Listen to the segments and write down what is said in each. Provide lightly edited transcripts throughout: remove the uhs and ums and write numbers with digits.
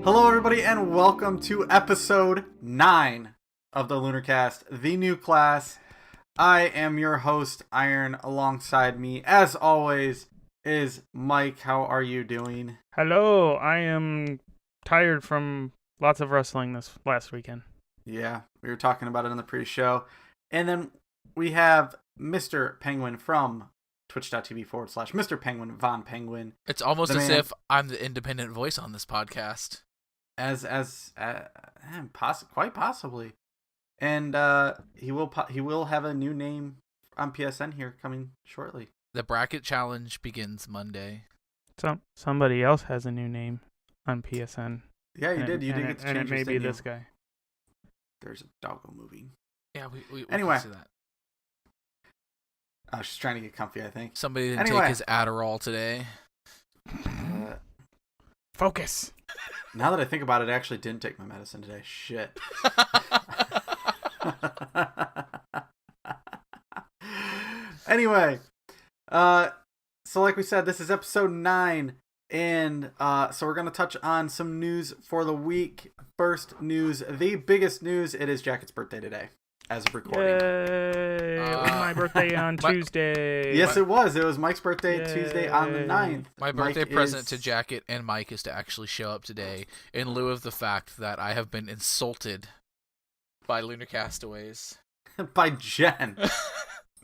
Hello, everybody, and welcome to episode 9 of the Lunarcast, the new class. I am your host, Iron. Alongside me, as always, is Mike. How are you doing? Hello, I am tired from lots of wrestling this last weekend. Yeah, we were talking about it in the pre-show. And then we have Mr. Penguin from twitch.tv/Mr. Penguin, Von Penguin. It's almost as if I'm the independent voice on this podcast. Quite possibly. And he will have a new name on PSN here coming shortly. The bracket challenge begins Monday. Somebody else has a new name on PSN. Yeah, you did. You did get to change and it may be this guy. There's a doggo moving. Yeah, we anyway. can see that. I was just trying to get comfy, I think. Somebody didn't take his Adderall today. Focus. Now that I think about it, I actually didn't take my medicine today. Shit. Anyway, so like we said, this is episode 9, and so we're going to touch on some news for the week. First news, the biggest news, it is Jacket's birthday today, as of recording. Yay! It was my birthday on Tuesday. Yes, it was. It was Mike's birthday Tuesday on the 9th. My birthday present to Jacket and Mike is to actually show up today in lieu of the fact that I have been insulted by Lunar Castaways. By Jen.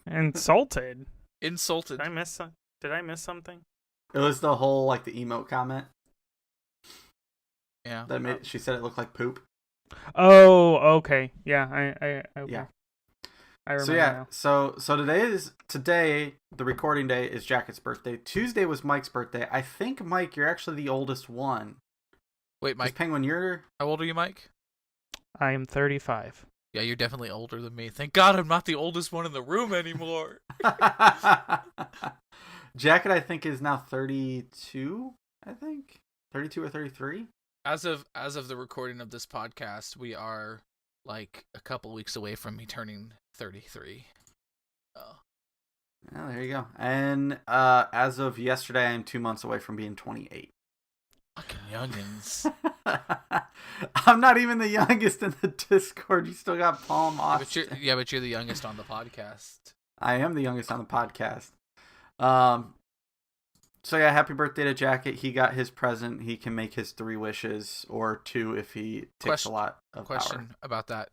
Insulted? Insulted. Did I miss something? It was the whole, like, the emote comment. Yeah. She said it looked like poop. Oh, okay. Yeah, I okay. Yeah. I remember now. So today, the recording day is Jacket's birthday. Tuesday was Mike's birthday. I think, Mike, you're actually the oldest one. Wait, Mike. Penguin, you're... How old are you, Mike? I am 35. Yeah, you're definitely older than me. Thank God I'm not the oldest one in the room anymore. Jacket, I think, is now 32, I think. 32 or 33? As of the recording of this podcast, we are like a couple weeks away from me turning 33. Oh, there you go. And as of yesterday, I'm 2 months away from being 28. Fucking youngins. I'm not even the youngest in the Discord. You still got Palm Austin. But you're the youngest on the podcast. I am the youngest on the podcast. So yeah, happy birthday to Jacket. He got his present. He can make his 3 wishes, or 2 if he takes a lot of question power. About that.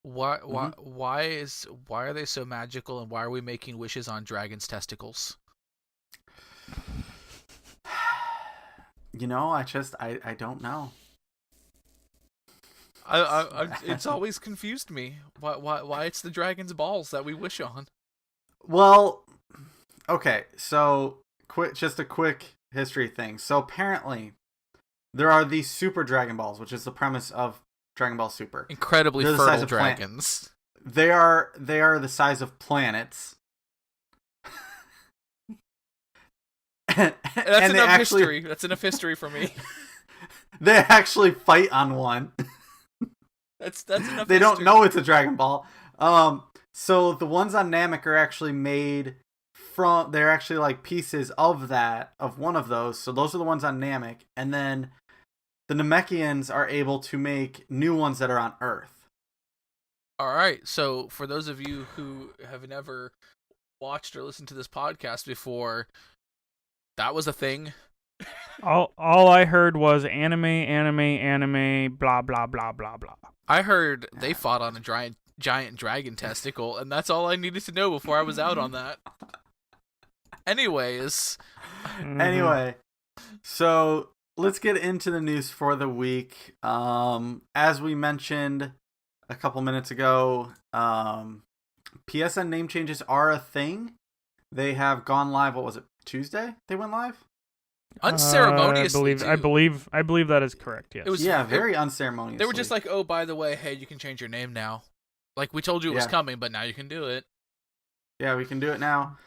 Why are they so magical, and why are we making wishes on dragons' testicles? You know, I don't know. It's always confused me. Why it's the dragon's balls that we wish on? Well, okay, so just a quick history thing. So apparently, there are these super Dragon Balls, which is the premise of Dragon Ball Super. Incredibly fertile dragons. They are the size of planets. That's enough history. That's enough history for me. They actually fight on one. That's enough. They don't know it's a Dragon Ball. So the ones on Namek are actually made from. They're actually like pieces of one of those. So those are the ones on Namek, and then the Namekians are able to make new ones that are on Earth. All right. So for those of you who have never watched or listened to this podcast before, that was a thing. All I heard was anime, blah blah blah blah blah. I heard they fought on a giant dragon testicle, and that's all I needed to know before I was out on that. Anyways. Anyway, so let's get into the news for the week. As we mentioned a couple minutes ago, PSN name changes are a thing. They have gone live. What was it? Tuesday? They went live? Unceremoniously. I believe that is correct. Yes. It was very unceremoniously. They were just like, "Oh, by the way, hey, you can change your name now. Like we told you it was coming, but now you can do it." Yeah, we can do it now.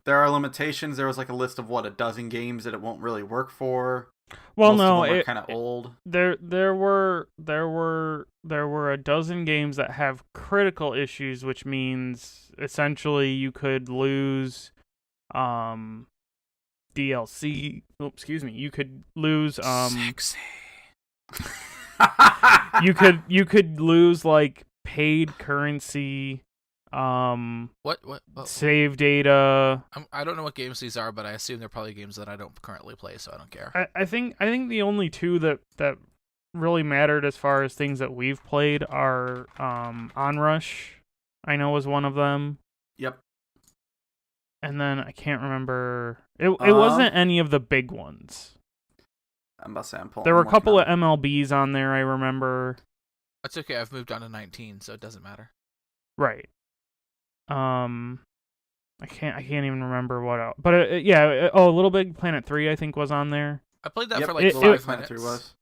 There are limitations. There was like a list of a dozen games that it won't really work for. Well, no, it's kind of old. There were a dozen games that have critical issues, which means essentially you could lose DLC. Oh, excuse me. You could lose Sexy. you could lose like paid currency, What? save data. I don't know what games these are, but I assume they're probably games that I don't currently play, so I don't care. I think the only two that really mattered as far as things that we've played are Onrush, I know, was one of them. Yep. And then I can't remember. It wasn't any of the big ones. I'm about to say I'm pulling. There were a couple of MLBs on there, I remember. That's okay. I've moved on to 19, so it doesn't matter. Right. I can't even remember what else. But Little Big Planet 3 I think was on there. I played that for like 5 Planet minutes. 3 was.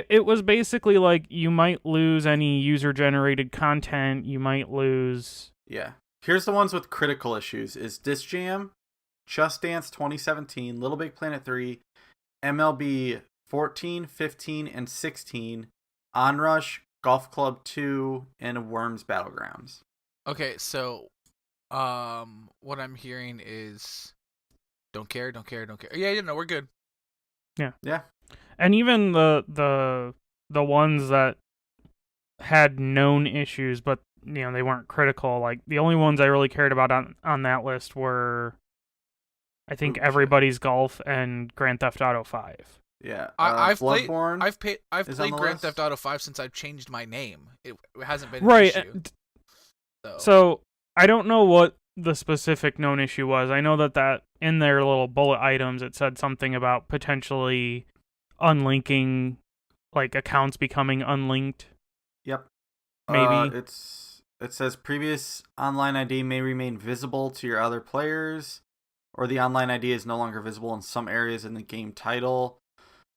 It was basically like you might lose any user-generated content. You might lose... Yeah. Here's the ones with critical issues. Is Disc Jam, Just Dance 2017, Little Big Planet 3, MLB 14, 15, and 16, Onrush, Golf Club 2, and Worms Battlegrounds. Okay, so what I'm hearing is don't care. Yeah, no, we're good. Yeah. And even the ones that had known issues, but they weren't critical. Like the only ones I really cared about on that list were, I think, Everybody's Golf and Grand Theft Auto 5. Yeah, I've Bloodborne. I've played Grand list. Theft Auto 5 since I've changed my name. It hasn't been an Right. issue. So I don't know what the specific known issue was. I know that in their little bullet items it said something about potentially unlinking, like accounts becoming unlinked. Yep. Maybe. It says previous online ID may remain visible to your other players, or the online ID is no longer visible in some areas in the game title.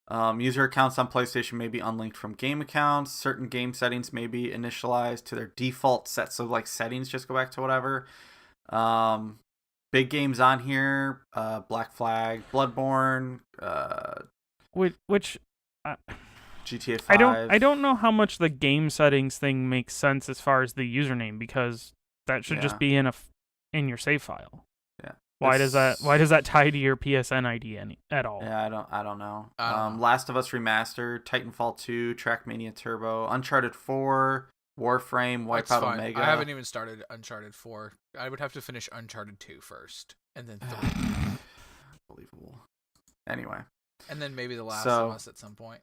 User accounts on PlayStation may be unlinked from game accounts. Certain game settings may be initialized to their default set. So like settings just go back to whatever. Big games on here. Black Flag, Bloodborne. Which GTA 5. I don't know how much the game settings thing makes sense as far as the username, because that should just be in your save file. Yeah. Why does that tie to your PSN ID at all? Yeah, I don't know. Last of Us Remastered, Titanfall 2, Trackmania Turbo, Uncharted 4, Warframe, Wipeout Omega. I haven't even started Uncharted 4. I would have to finish Uncharted 2 first, and then 3. Unbelievable. Anyway. And then maybe The Last of Us at some point.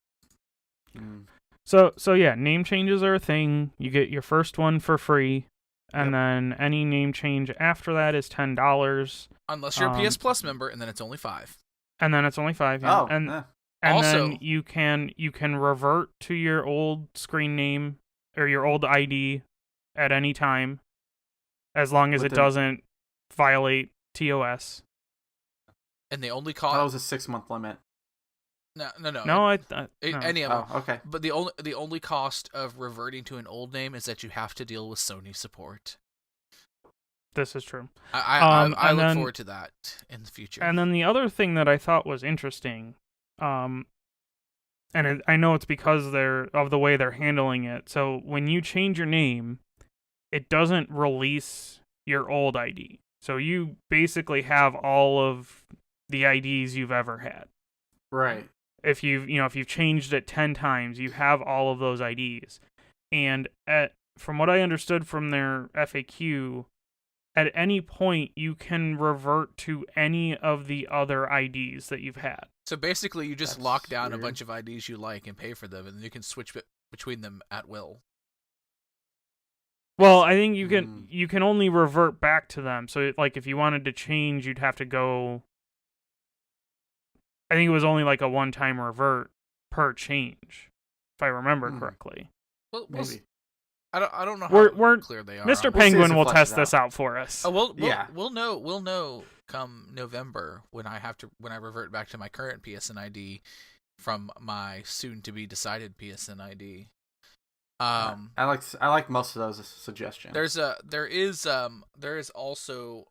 So yeah, name changes are a thing. You get your first one for free, and then any name change after that is $10. Unless you're a PS Plus member, and then it's only $5. And then it's only $5. Yeah. Oh, and also, then you can revert to your old screen name or your old ID at any time, as long as it doesn't violate TOS. And the only that was a 6-month limit. No. No, any of them. Oh, okay. But the only cost of reverting to an old name is that you have to deal with Sony support. This is true. I look forward to that in the future. And then the other thing that I thought was interesting, I know it's because of the way they're handling it. So when you change your name, it doesn't release your old ID. So you basically have all of the IDs you've ever had. Right. If you've changed it 10 times, you have all of those IDs. And from what I understood from their FAQ, at any point you can revert to any of the other IDs that you've had. So basically, you just lock down weird. a bunch of IDs you like and pay for them, and you can switch between them at will. Well, I think you can only revert back to them. So like if you wanted to change, you'd have to go. I think it was only like a one-time revert per change, if I remember correctly. Well, maybe. I don't know how clear they are. Mr. Penguin will test this out for us. Oh, we'll know come November when I revert back to my current PSN ID from my soon-to-be decided PSN ID. I like most of those suggestions. There is also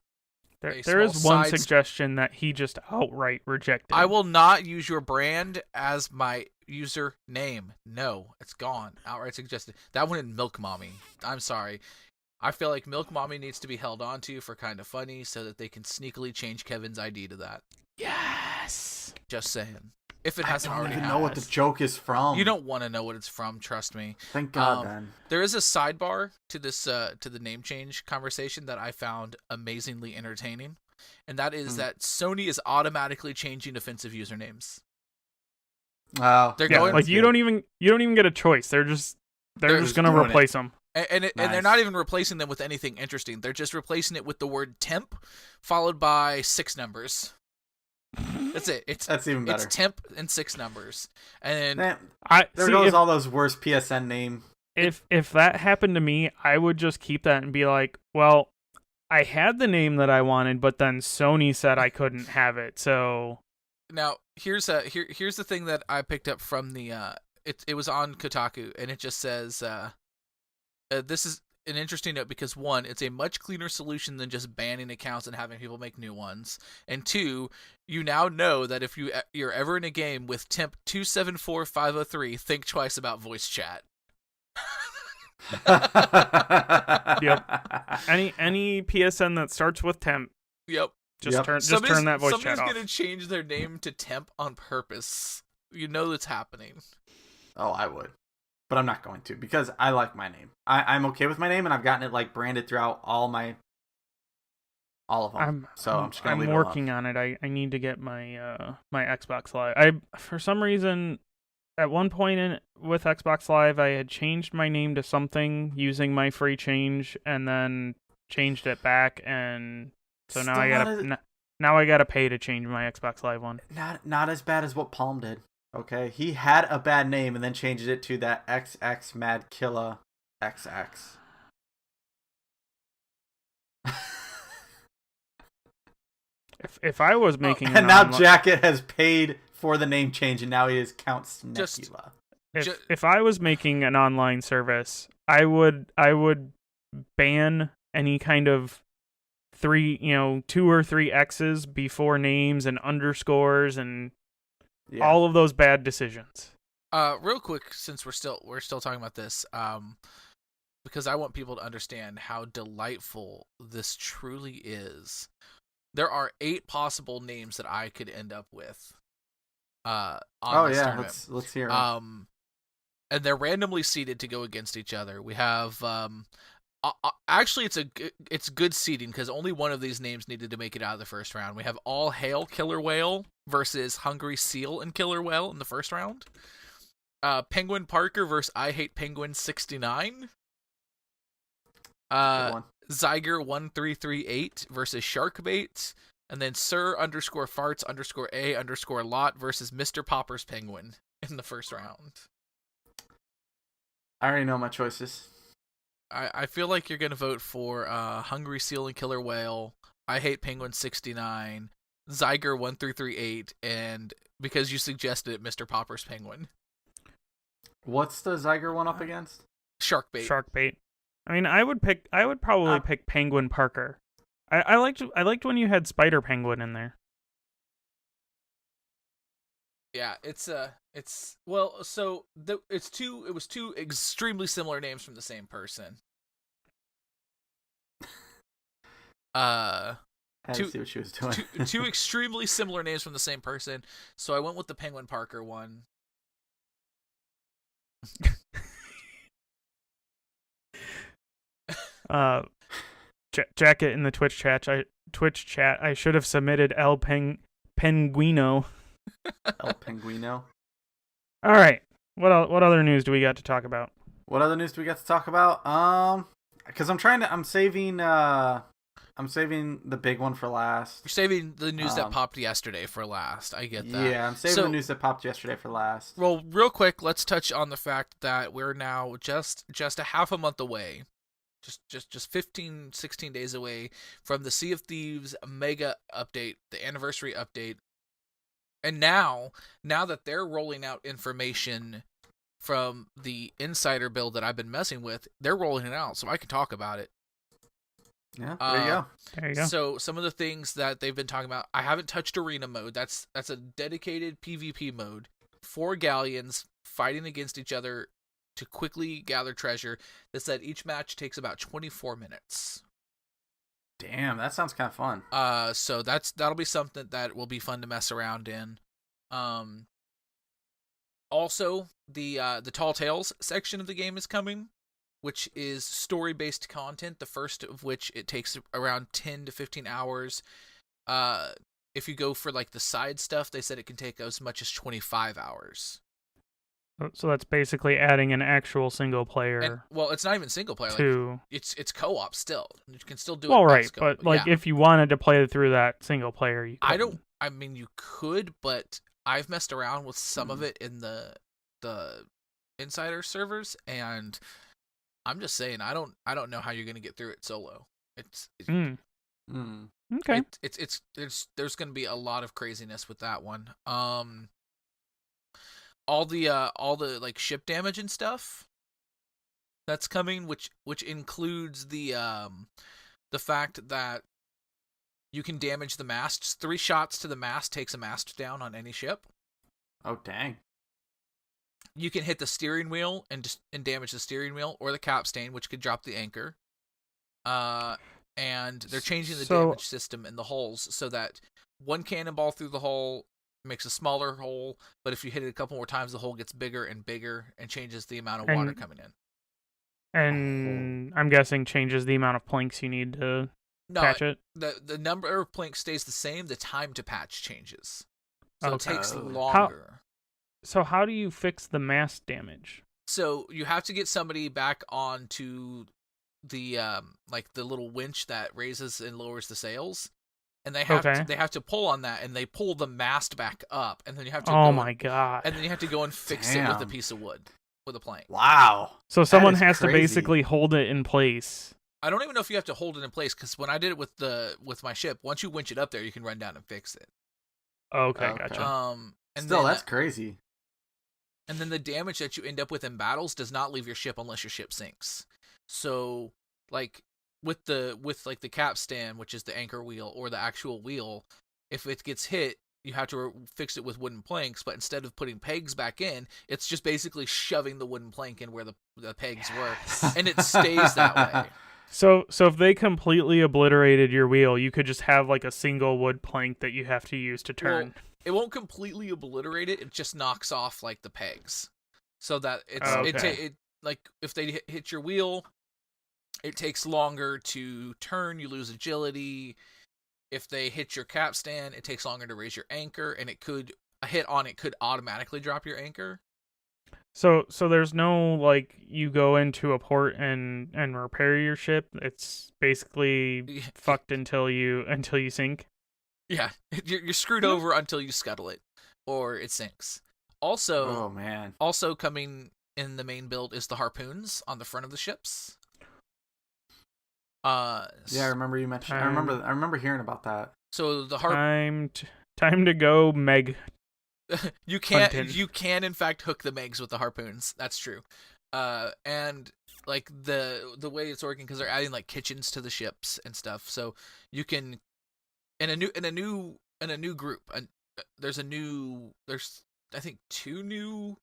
there is one suggestion that he just outright rejected. I will not use your brand as my user name. No, it's gone. Outright suggested. That one in Milk Mommy. I'm sorry. I feel like Milk Mommy needs to be held onto for Kind of Funny so that they can sneakily change Kevin's ID to that. Yes. Just saying. If it I hasn't don't already even know what the has. joke is from. You don't want to know what it's from, trust me. Thank God, then. There is a sidebar to this to the name change conversation that I found amazingly entertaining, and that is that Sony is automatically changing offensive usernames. Oh, They're Yeah, going like you don't even get a choice. They're just gonna doing replace them. and they're Nice. not even replacing them with anything interesting. They're just replacing it with the word temp followed by 6 numbers. That's it. That's even better. It's temp and 6 numbers. And Man, I there see goes if, all those worst PSN name. if that happened to me, I would just keep that and be like, well, I had the name that I wanted, but then Sony said I couldn't have it. So now here's the thing that I picked up from the it was on Kotaku, and it just says this is an interesting note because 1, it's a much cleaner solution than just banning accounts and having people make new ones, and 2, you now know that if you're ever in a game with temp 274503, think twice about voice chat. Yep. Any PSN that starts with temp, Yep. just turn that voice chat off. Somebody's gonna change their name to temp on purpose. You know that's happening. Oh, I would. But I'm not going to because I like my name. I'm okay with my name, and I've gotten it like branded throughout all of them. I'm just gonna leave it alone. working on it. I need to get my my Xbox Live. For some reason, at one point with Xbox Live, I had changed my name to something using my free change, and then changed it back, and so now I gotta pay to change my Xbox Live one. Not as bad as what Palm did. Okay, he had a bad name and then changed it to that XX Mad Killa XX. If I was making and now Jacket has paid for the name change, and now he is Count Snekula. If I was making an online service, I would ban any kind of 2 or 3 X's before names and underscores and all of those bad decisions. Real quick, since we're still talking about this, because I want people to understand how delightful this truly is. There are 8 possible names that I could end up with. On this tournament. Let's hear it. And they're randomly seeded to go against each other. We have actually it's good seeding because only one of these names needed to make it out of the first round. We have All Hail Killer Whale versus Hungry Seal and Killer Whale in the first round. Penguin Parker versus I Hate Penguin 69. Zyger 1338 versus Sharkbait, and then Sir_Farts_A_Lot versus Mr. Popper's Penguin in the first round. I already know my choices. I feel like you're gonna vote for Hungry Seal and Killer Whale, I Hate Penguin 69, Zyger 1338, and because you suggested it, Mr. Popper's Penguin. What's the Zyger one up against? Sharkbait. I mean, I would probably pick Penguin Parker. I liked when you had Spider Penguin in there. Yeah, it was 2 extremely similar names from the same person. I had to see what she was doing. two extremely similar names from the same person, so I went with the Penguin Parker one. Jacket in the Twitch chat. I should have submitted El Penguino. El Penguino. All right. What other news do we got to talk about? What other news do we got to talk about? Because I'm saving the big one for last. You're saving the news that popped yesterday for last. I get that. Yeah, I'm saving the news that popped yesterday for last. Well, real quick, let's touch on the fact that we're now just a half a month away. Just 15, 16 days away from the Sea of Thieves mega update, the anniversary update. And now that they're rolling out information from the insider build that I've been messing with, they're rolling it out, so I can talk about it. Yeah, there you go. So some of the things that they've been talking about, I haven't touched arena mode. That's a dedicated PvP mode. 4 galleons fighting against each other to quickly gather treasure. That said, each match takes about 24 minutes. Damn, that sounds kind of fun. So that'll be something that will be fun to mess around in. Um, Also, the Tall Tales section of the game is coming, which is story-based content. The first of which it takes around 10 to 15 hours. If you go for like the side stuff, they said it can take as much as 25 hours. So that's basically adding an actual single player. And well, it's not even single player. To... Like, it's co-op still. You can still do it. Well, right, co-op, but like if you wanted to play through that single player, you couldn't. I mean, you could, but I've messed around with some of it in the insider servers, and I'm just saying I don't know how you're gonna get through it solo. Okay. There's gonna be a lot of craziness with that one. All the like ship damage and stuff that's coming, which includes the fact that you can damage the masts. 3 shots to the mast takes a mast down on any ship. Oh dang! You can hit the steering wheel and damage the steering wheel or the capstan, which could drop the anchor. And they're changing the damage system in the hulls so that one cannonball through the hull makes a smaller hole, but if you hit it a couple more times, the hole gets bigger and bigger and changes the amount of water coming in. And I'm guessing changes the amount of planks you need to patch it? The number of planks stays the same, the time to patch changes. So Okay. it takes longer. So how do you fix the mast damage? So you have to get somebody back onto the like the little winch that raises and lowers the sails. And they have to pull on that, and they pull the mast back up, and then you have to my god. And then you have to go and fix it with a piece of wood, with a plank. Wow. So someone has to basically hold it in place. I don't even know if you have to hold it in place, because when I did it with my ship, once you winch it up there, you can run down and fix it. Okay, gotcha. And still, that's crazy. And then the damage that you end up with in battles does not leave your ship unless your ship sinks. So, like with the capstan, which is the anchor wheel or the actual wheel, if it gets hit, you have to fix it with wooden planks. But instead of putting pegs back in, it's just basically shoving the wooden plank in where the pegs were, and it stays that way. So if they completely obliterated your wheel, you could just have like a single wood plank that you have to use to turn. Well, it won't completely obliterate it. It just knocks off like the pegs, so that it like if they hit your wheel, it takes longer to turn. You lose agility. If they hit your capstan, it takes longer to raise your anchor, and a hit on it could automatically drop your anchor. So there's no like you go into a port and repair your ship. It's basically fucked until you sink. Yeah, you're screwed over until you scuttle it, or it sinks. Also, oh man. Also coming in the main build is the harpoons on the front of the ships. Yeah, I remember you mentioned. I remember hearing about that. So the time to go, Meg. you can in fact hook the Megs with the harpoons. That's true. And like the way it's working, because they're adding like kitchens to the ships and stuff, so you can in a new group. And there's I think 2 new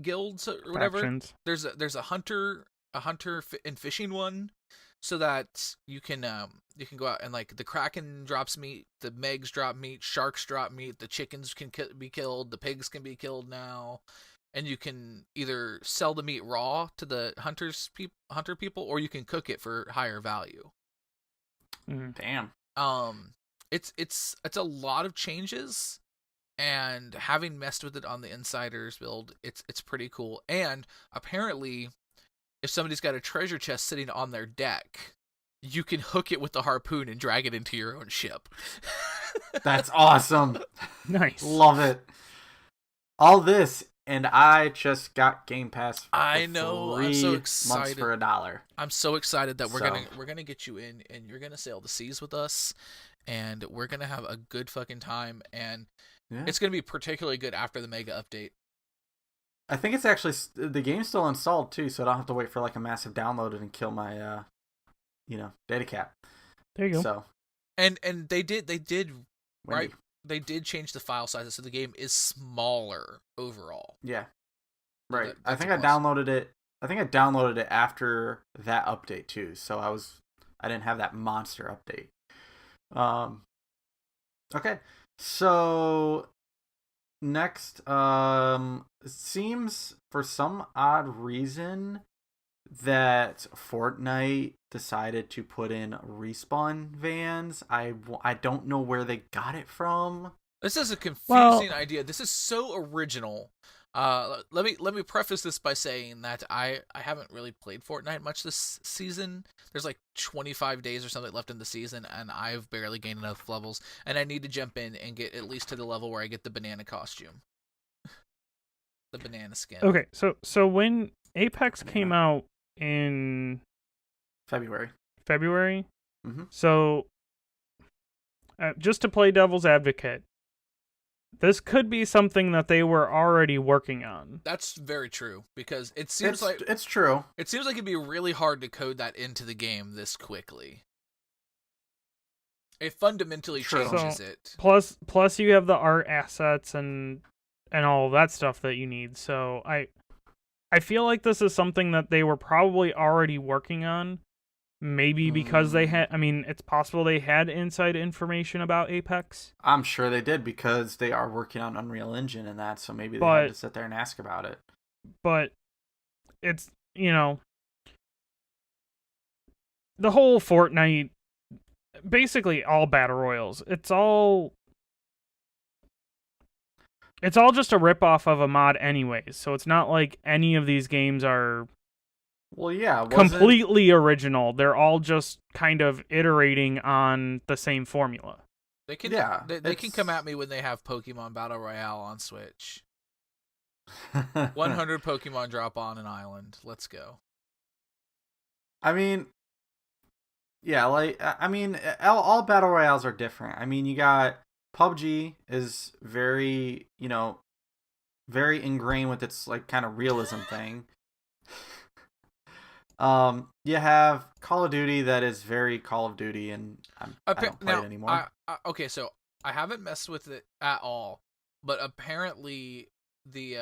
guilds or whatever. Factions. There's a hunter and fishing one, so that you can go out and like the Kraken drops meat, the Megs drop meat, sharks drop meat, the chickens can be killed, the pigs can be killed now, and you can either sell the meat raw to the hunter people, or you can cook it for higher value. Damn. It's a lot of changes, and having messed with it on the insiders build, it's pretty cool. And apparently, if somebody's got a treasure chest sitting on their deck, you can hook it with the harpoon and drag it into your own ship. That's awesome. Nice. Love it. All this, and I just got Game Pass. I know. I'm so excited. Months for $1. I'm so excited that we're gonna get you in, and you're gonna sail the seas with us, and we're gonna have a good fucking time, and it's gonna be particularly good after the mega update. I think it's actually the game's still installed too, so I don't have to wait for like a massive download and kill my data cap. There you go. So and they did right. They did change the file sizes, so the game is smaller overall. Yeah. Right. I think I downloaded it. I think I downloaded it after that update too, so I didn't have that monster update. Okay. So next, it seems for some odd reason that Fortnite decided to put in respawn vans. I don't know where they got it from. This is a confusing Well, idea. This is so original. Let me preface this by saying that I haven't really played Fortnite much this season. There's like 25 days or something left in the season, and I've barely gained enough levels. And I need to jump in and get at least to the level where I get the banana costume, the banana skin. okay, so when Apex came out in February. February, Mm-hmm. so just to play devil's advocate, this could be something that they were already working on. That's very true because it seems like It's true. it seems like it'd be really hard to code that into the game this quickly. It fundamentally True. changes So, it. Plus you have the art assets and all that stuff that you need. So I feel like this is something that they were probably already working on. Maybe because they had, I mean, it's possible they had inside information about Apex. I'm sure they did because they are working on Unreal Engine and that, so maybe they had to sit there and ask about it. But it's, the whole Fortnite, basically all battle royals, it's all just a ripoff of a mod anyways. So it's not like any of these games are completely original. They're all just kind of iterating on the same formula. They can they can come at me when they have Pokemon Battle Royale on Switch. 100 Pokemon drop on an island. Let's go. I mean, yeah, all battle royales are different. I mean, you got PUBG is very, very ingrained with its like kind of realism thing. You have Call of Duty that is very Call of Duty, and I don't play it anymore. Okay, so I haven't messed with it at all, but apparently the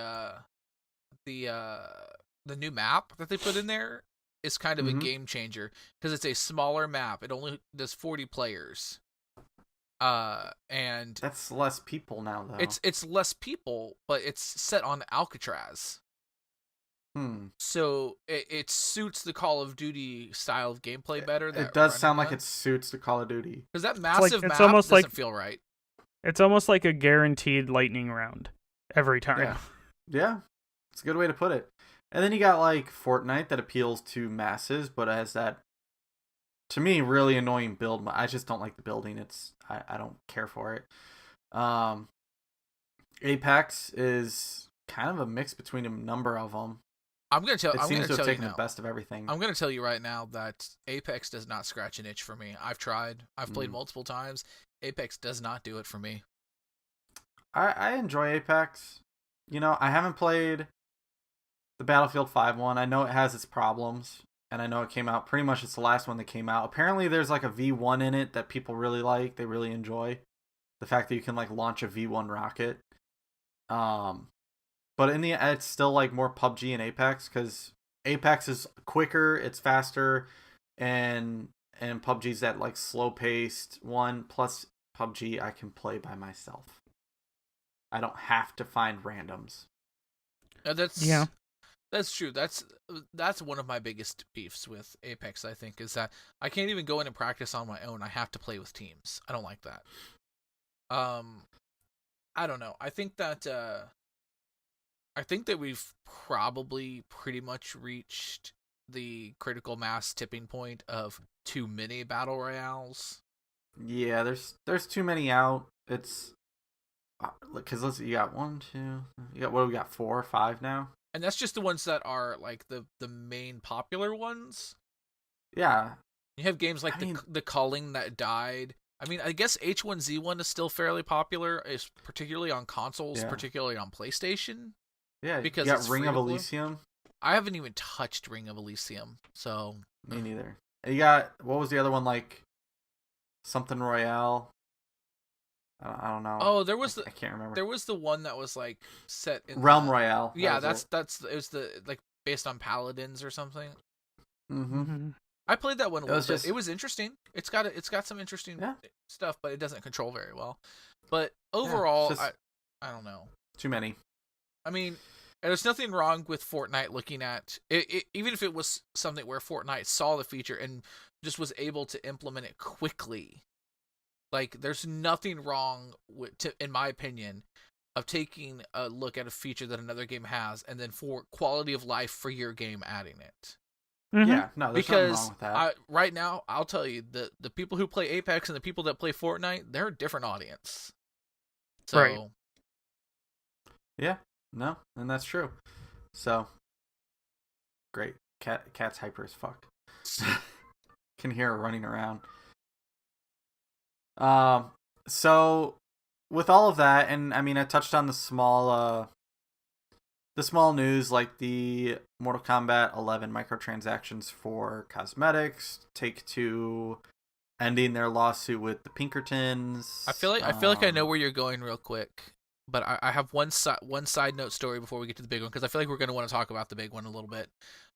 new map that they put in there is kind of a game changer because it's a smaller map. It only does 40 players. And that's less people now, though. It's less people, but it's set on Alcatraz. So it suits the Call of Duty style of gameplay better. It does sound like it suits the Call of Duty because that massive map almost doesn't feel right. It's almost like a guaranteed lightning round every time. Yeah, it's a good way to put it. And then you got like Fortnite that appeals to masses, but has that, to me, really annoying build. I just don't like the building. I don't care for it. Apex is kind of a mix between a number of them. I'm gonna tell. It I'm seems gonna to have tell you taken now. the best of everything. I'm gonna tell you right now that Apex does not scratch an itch for me. I've tried. I've played multiple times. Apex does not do it for me. I enjoy Apex. I haven't played the Battlefield 5 one. I know it has its problems, and I know it came out pretty much. It's the last one that came out. Apparently, there's like a V1 in it that people really like. They really enjoy the fact that you can like launch a V1 rocket. But in the end, it's still like more PUBG and Apex because Apex is quicker, it's faster, and PUBG's that like slow paced one. Plus PUBG I can play by myself. I don't have to find randoms. That's true. That's one of my biggest beefs with Apex. I think is that I can't even go in and practice on my own. I have to play with teams. I don't like that. I don't know. I think that we've probably pretty much reached the critical mass tipping point of too many battle royales. Yeah, there's too many out. It's because you got 1, 2, you got what do we got 4 or 5 now, and that's just the ones that are like the main popular ones. Yeah, you have games like the Culling that died. I mean, I guess H1Z1 is still fairly popular, is particularly on consoles, particularly on PlayStation. Yeah, because you got Ring of Elysium. I haven't even touched Ring of Elysium, so me neither. You got, what was the other one, like something Royale? I don't know. Oh, there was I can't remember. There was the one that was like set in Realm Royale. Yeah, it was the like based on paladins or something. Mm-hmm. I played that one a little bit. It was interesting. It's got some interesting stuff, but it doesn't control very well. But overall, just I don't know. too many. I mean, there's nothing wrong with Fortnite looking at it, even if it was something where Fortnite saw the feature and just was able to implement it quickly. Like, there's nothing wrong in my opinion, of taking a look at a feature that another game has, and then for quality of life for your game, adding it. Mm-hmm. Yeah, no, there's nothing wrong with that. Right now, I'll tell you, the people who play Apex and the people that play Fortnite, they're a different audience. So, right. Yeah, no, and that's true. So, great. Cat's hyper as fuck. Can hear her running around. So with all of that, and I mean, I touched on the small news, like the Mortal Kombat 11 microtransactions for cosmetics, Take-Two ending their lawsuit with the Pinkertons. I feel like I know where you're going real quick, but I have one side note story before we get to the big one, because I feel like we're going to want to talk about the big one a little bit.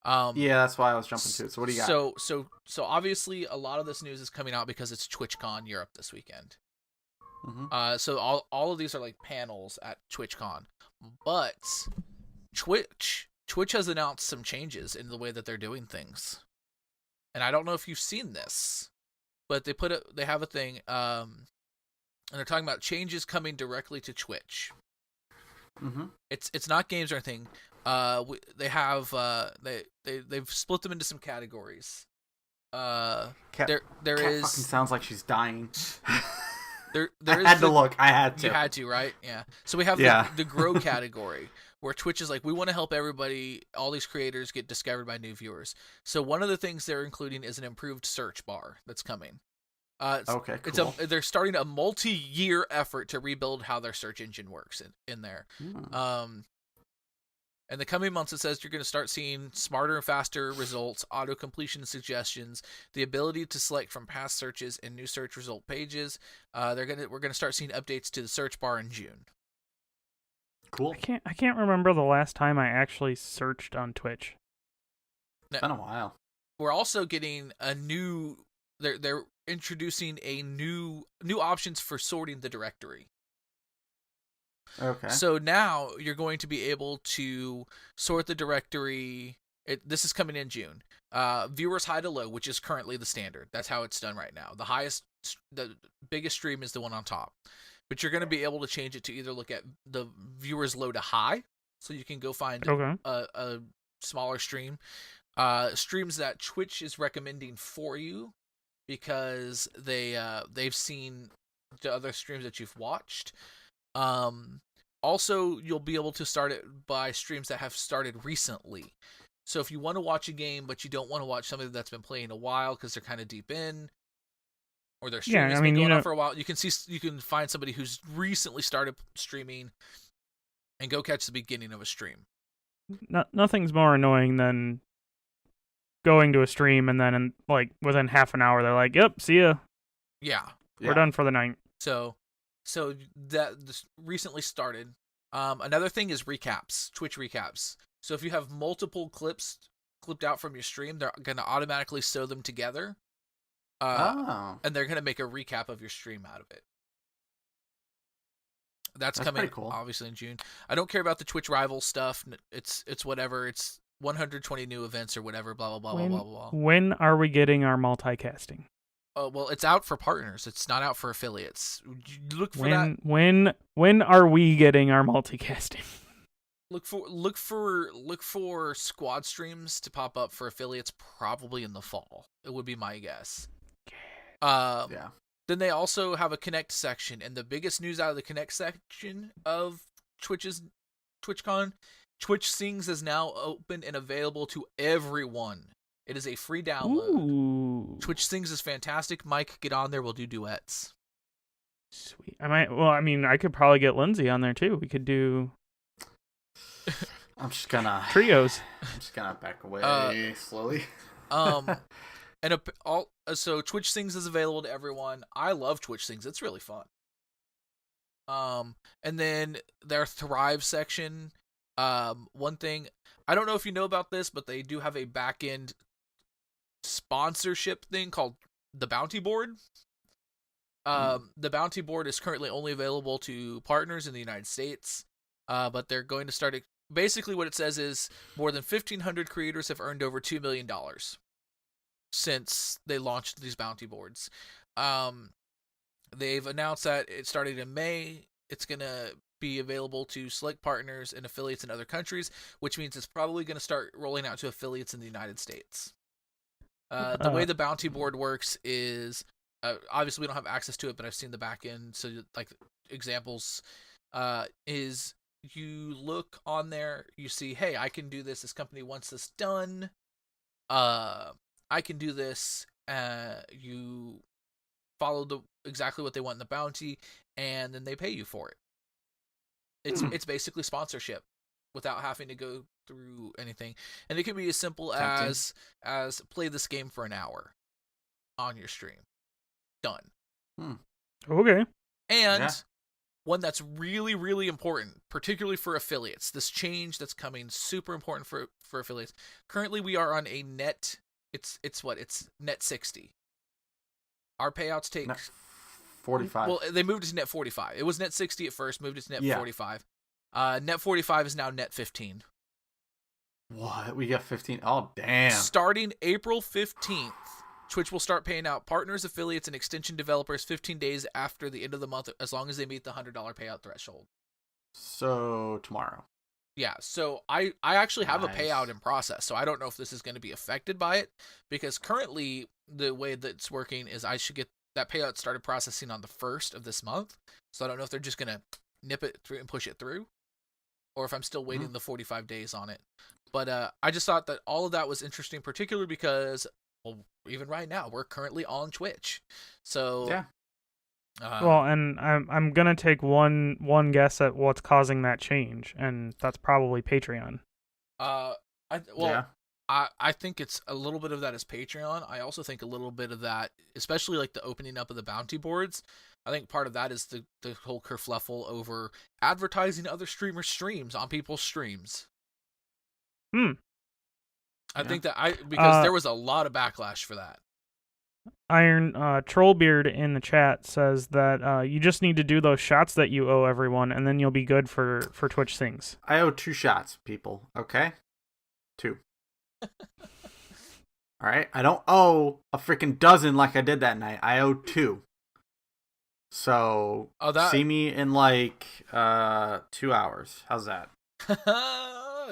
Yeah, that's why I was jumping to it. So what do you got? So obviously a lot of this news is coming out because it's TwitchCon Europe this weekend. Mm-hmm. So all of these are like panels at TwitchCon, but Twitch has announced some changes in the way that they're doing things, and I don't know if you've seen this, but they have a thing, and they're talking about changes coming directly to Twitch. Mm-hmm. It's not games or anything. They have they've split them into some categories. There Cat is fucking sounds like she's dying. There I is had to look. I had to. You had to, right? Yeah. So we have the grow category, where Twitch is like, we want to help everybody, all these creators, get discovered by new viewers. So one of the things they're including is an improved search bar that's coming. Okay, cool. They're starting a multi-year effort to rebuild how their search engine works in there. In the coming months, it says you're going to start seeing smarter and faster results, auto-completion suggestions, the ability to select from past searches and new search result pages. We're going to start seeing updates to the search bar in June. Cool. I can't remember the last time I actually searched on Twitch. It's been a while. We're also getting a new. They're introducing a new options for sorting the directory. Okay. So now you're going to be able to sort the directory. This is coming in June. Viewers high to low, which is currently the standard. That's how it's done right now. The biggest stream is the one on top. But you're going to be able to change it to either look at the viewers low to high, so you can go find a smaller stream. Streams that Twitch is recommending for you because they've seen the other streams that you've watched. Also, you'll be able to start it by streams that have started recently. So if you want to watch a game, but you don't want to watch somebody that's been playing a while because they're kind of deep in, or their stream has been going on for a while, you can find somebody who's recently started streaming and go catch the beginning of a stream. Nothing's more annoying than going to a stream and then within half an hour they're like, "Yep, see ya. Yeah, we're done for the night." So that this recently started. Another thing is recaps, Twitch recaps. So if you have multiple clips clipped out from your stream, they're going to automatically sew them together. And they're going to make a recap of your stream out of it. That's coming cool. Obviously in June. I don't care about the Twitch rival stuff. It's whatever. It's 120 new events or whatever, blah, blah, blah, blah, blah, blah. When are we getting our multicasting? Well, it's out for partners. It's not out for affiliates. Look for that. When are we getting our multicasting? Look for squad streams to pop up for affiliates probably in the fall. It would be my guess. Yeah. Then they also have a Connect section, and the biggest news out of the Connect section of TwitchCon, Twitch Sings is now open and available to everyone. It is a free download. Ooh. Twitch Sings is fantastic. Mike, get on there. We'll do duets. Sweet. I could probably get Lindsay on there too. We could do. I'm just gonna trios. I'm just gonna back away slowly. So Twitch Sings is available to everyone. I love Twitch Sings. It's really fun. And then their Thrive section. One thing, I don't know if you know about this, but they do have a back-end sponsorship thing called the Bounty Board. The bounty board is currently only available to partners in the United States, but they're going to start. Basically, what it says is more than 1,500 creators have earned over $2 million since they launched these bounty boards. They've announced that it started in May. It's going to be available to select partners and affiliates in other countries, which means it's probably going to start rolling out to affiliates in the United States. The way the bounty board works is, obviously we don't have access to it, but I've seen the back end. So like examples is you look on there, you see, hey, I can do this. This company wants this done. I can do this. You follow exactly what they want in the bounty, and then they pay you for it. It's basically sponsorship without having to go through anything, and it can be as simple as play this game for an hour on your stream. Done. Okay. And one that's really, really important, particularly for affiliates. This change that's coming, super important for affiliates. Currently, we are on a net. It's net 60. Our payouts take net 45. Well, they moved it to net 45. It was net 60 at first, moved it to net 45. Net 45 is now net 15. What? We got 15? Oh, damn. Starting April 15th, Twitch will start paying out partners, affiliates, and extension developers 15 days after the end of the month, as long as they meet the $100 payout threshold. So, tomorrow. Yeah, so I actually have a payout in process, so I don't know if this is going to be affected by it, because currently the way that it's working is I should get that payout started processing on the 1st of this month, so I don't know if they're just going to nip it through and push it through, or if I'm still waiting the 45 days on it. But I just thought that all of that was interesting, particularly because, well, even right now, we're currently on Twitch. So yeah. Well, and I'm gonna take one guess at what's causing that change, and that's probably Patreon. I think it's a little bit of that is Patreon. I also think a little bit of that, especially like the opening up of the bounty boards. I think part of that is the whole kerfluffle over advertising other streamers' streams on people's streams. I think that because there was a lot of backlash for that. Iron Trollbeard in the chat says that you just need to do those shots that you owe everyone, and then you'll be good for Twitch things. I owe 2 shots, people. Okay, 2. All right, I don't owe a freaking dozen like I did that night. I owe 2. So see me in like 2 hours. How's that?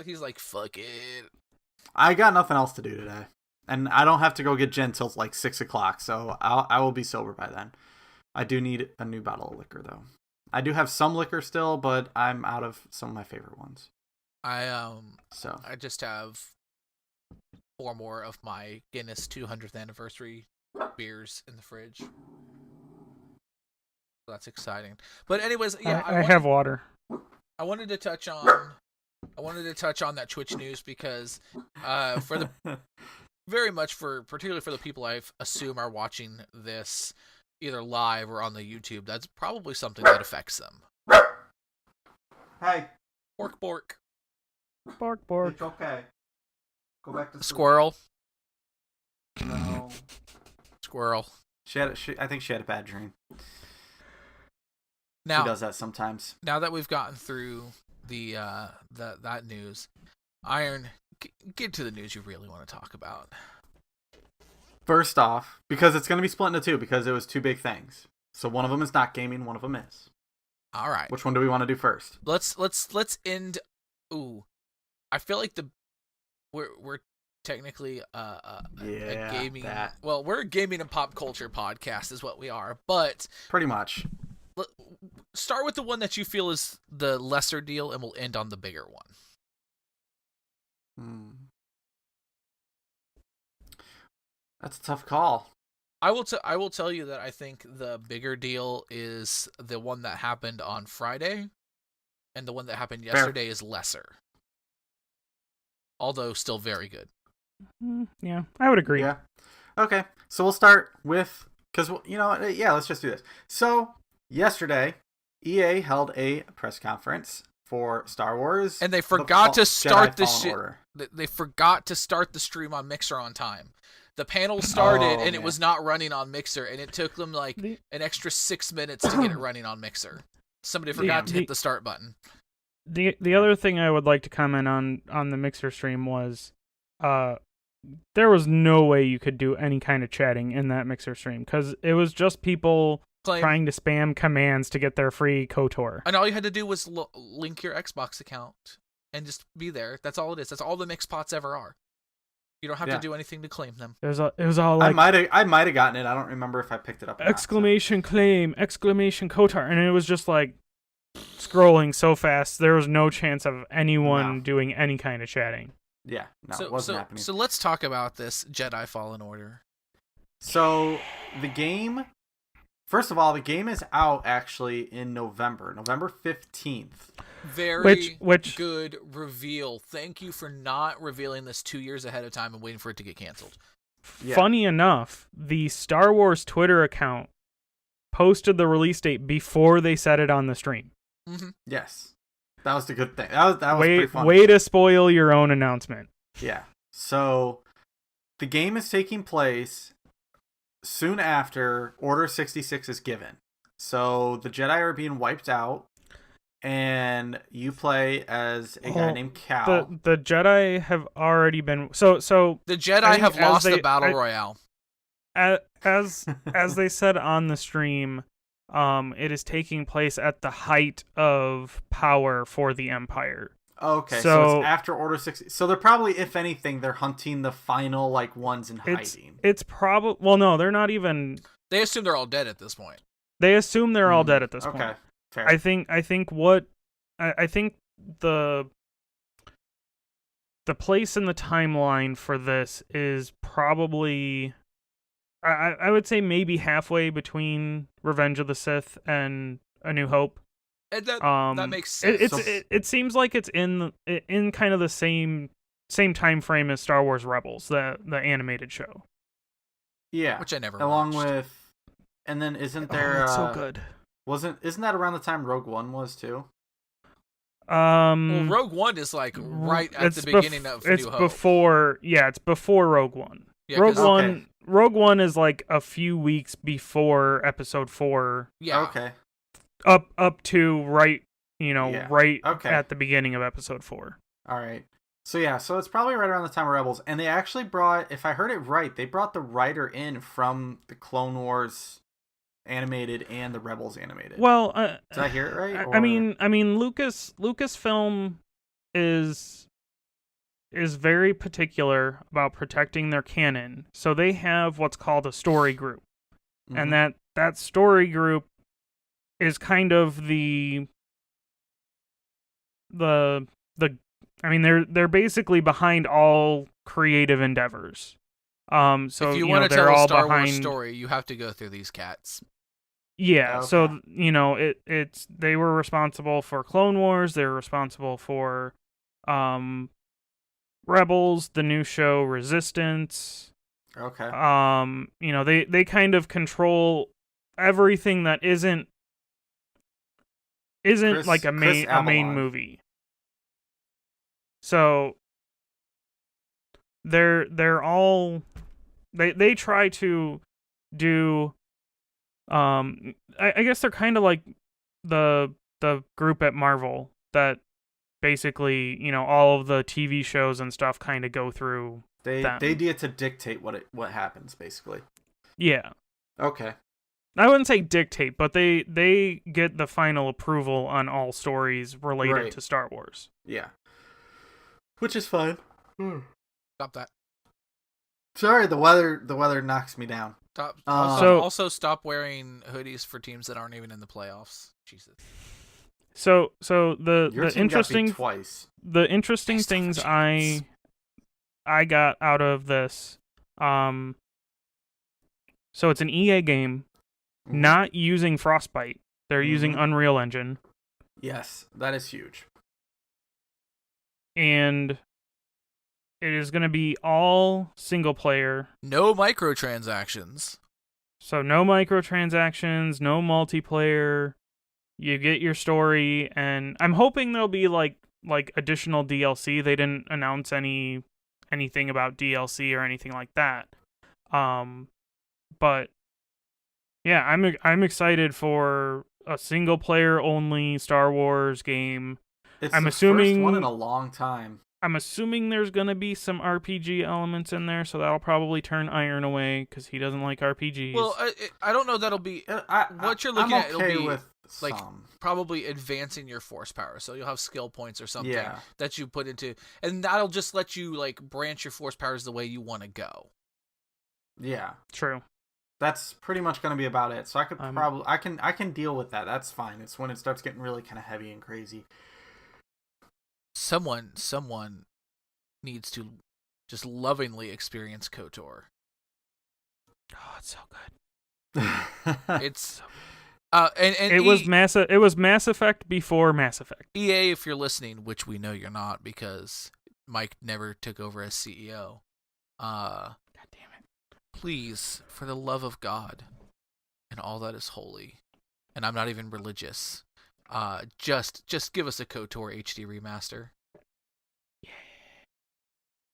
He's like, fuck it. I got nothing else to do today. And I don't have to go get gin till like 6 o'clock, so I will be sober by then. I do need a new bottle of liquor, though. I do have some liquor still, but I'm out of some of my favorite ones. I just have 4 more of my Guinness 200th anniversary beers in the fridge. That's exciting. But anyways, yeah, I have water. I wanted to touch on that Twitch news because particularly for the people I assume are watching this either live or on the YouTube, that's probably something that affects them. Hey. Bork bork. Bork bork. It's okay. Go back to sleep. Squirrel. No. Squirrel. I think she had a bad dream. Now, she does that sometimes. Now that we've gotten through that news, Iron, get to the news you really want to talk about. First off, because it's going to be split into 2, because it was 2 big things. So one of them is not gaming, one of them is. All right. Which one do we want to do first? Let's end. Ooh, I feel like we're technically a gaming. Well, we're a gaming and pop culture podcast, is what we are. But pretty much. Start with the one that you feel is the lesser deal, and we'll end on the bigger one. That's a tough call. I will tell you that I think the bigger deal is the one that happened on Friday, and the one that happened yesterday is lesser. Although still very good. Yeah, I would agree. Yeah. Okay, so we'll start with, because, let's just do this. So, yesterday, EA held a press conference for Star Wars. And they forgot to start the stream on Mixer on time. The panel started and man. it was not running on Mixer, and it took them like an extra 6 minutes to get it running on Mixer. Somebody forgot to hit the start button. The other thing I would like to comment on the Mixer stream was, there was no way you could do any kind of chatting in that Mixer stream, because it was just people trying to spam commands to get their free KOTOR. And all you had to do was link your Xbox account and just be there. That's all it is. That's all the Mixpots ever are. You don't have to do anything to claim them. It was all like, I might have gotten it. I don't remember if I picked it up. Exclamation claim, exclamation KOTOR, and it was just like scrolling so fast. There was no chance of anyone doing any kind of chatting. Yeah, no, it wasn't happening. So let's talk about this Jedi Fallen Order. So the game, first of all, the game is out actually in November 15th. Very good reveal. Thank you for not revealing this 2 years ahead of time and waiting for it to get canceled. Yeah. Funny enough, the Star Wars Twitter account posted the release date before they said it on the stream. Mm-hmm. Yes. That was the good thing. That was pretty fun. Way to spoil your own announcement. Yeah. So the game is taking place soon after Order 66 is given. So the Jedi are being wiped out, and you play as a guy named Cal. The Jedi have already been so the Jedi have lost the battle royale. As they said on the stream, it is taking place at the height of power for the Empire. Okay, so it's after Order 60. So they're probably, if anything, they're hunting the final ones in hiding. It's probably, well, no, they're not even. They assume they're all dead at this point. They assume they're all dead at this point. Okay, fair. I think the place in the timeline for this is probably, I would say maybe halfway between Revenge of the Sith and A New Hope. And that makes sense. It seems like it's in kind of the same time frame as Star Wars Rebels, the animated show. Yeah, which I never watched. with, and then isn't there? It's so good. Isn't that around the time Rogue One was too? Well, Rogue One is like right at the beginning of New Hope. It's before Rogue One. Yeah, Rogue One is like a few weeks before Episode 4. Yeah. Okay. Up to right Okay. at the beginning of Episode 4. All right. So it's probably right around the time of Rebels, and they actually brought, if I heard it right, they brought the writer in from the Clone Wars animated and the Rebels animated. Well, did I hear it right? I mean, Lucasfilm is very particular about protecting their canon, so they have what's called a story group, and that story group is kind of the I mean, they're basically behind all creative endeavors. So if you want to tell a Star Wars story, you have to go through these cats. Yeah, okay. So it's they were responsible for Clone Wars. They were responsible for Rebels, the new show Resistance. Okay. They kind of control everything that isn't like a main movie. So they're all they try to do. I guess they're kind of like the group at Marvel that basically, all of the TV shows and stuff kind of go through. They get to dictate what happens, basically. Yeah. Okay. I wouldn't say dictate, but they get the final approval on all stories related to Star Wars. Yeah. Which is fine. Stop that. Sorry, the weather knocks me down. Stop. Also stop wearing hoodies for teams that aren't even in the playoffs. Jesus. So the interesting got beat twice. The interesting things I got out of this, so it's an EA game, not using Frostbite. They're using Unreal Engine. Yes, that is huge. And it is going to be all single player. No microtransactions. So no microtransactions, no multiplayer. You get your story, and I'm hoping there'll be like additional DLC. They didn't announce anything about DLC or anything like that. But yeah, I'm excited for a single player only Star Wars game. It's I'm the assuming first one in a long time. I'm assuming there's gonna be some RPG elements in there, so that'll probably turn Iron away because he doesn't like RPGs. Well, I don't know that'll be what you're looking at. It'll okay be with like some. probably advancing your force power, so you'll have skill points or something Yeah. that you put into, and that'll just let you like branch your force powers the way you want to go. Yeah. True. That's pretty much going to be about it. So I could probably I can deal with that. That's fine. It's when it starts getting really kind of heavy and crazy. Someone needs to just lovingly experience KOTOR. Oh, it's so good. It's and it was Mass Effect before Mass Effect. EA, if you're listening, which we know you're not because Mike never took over as CEO. God damn it. Please, for the love of God and all that is holy, and I'm not even religious, just give us a KOTOR HD remaster.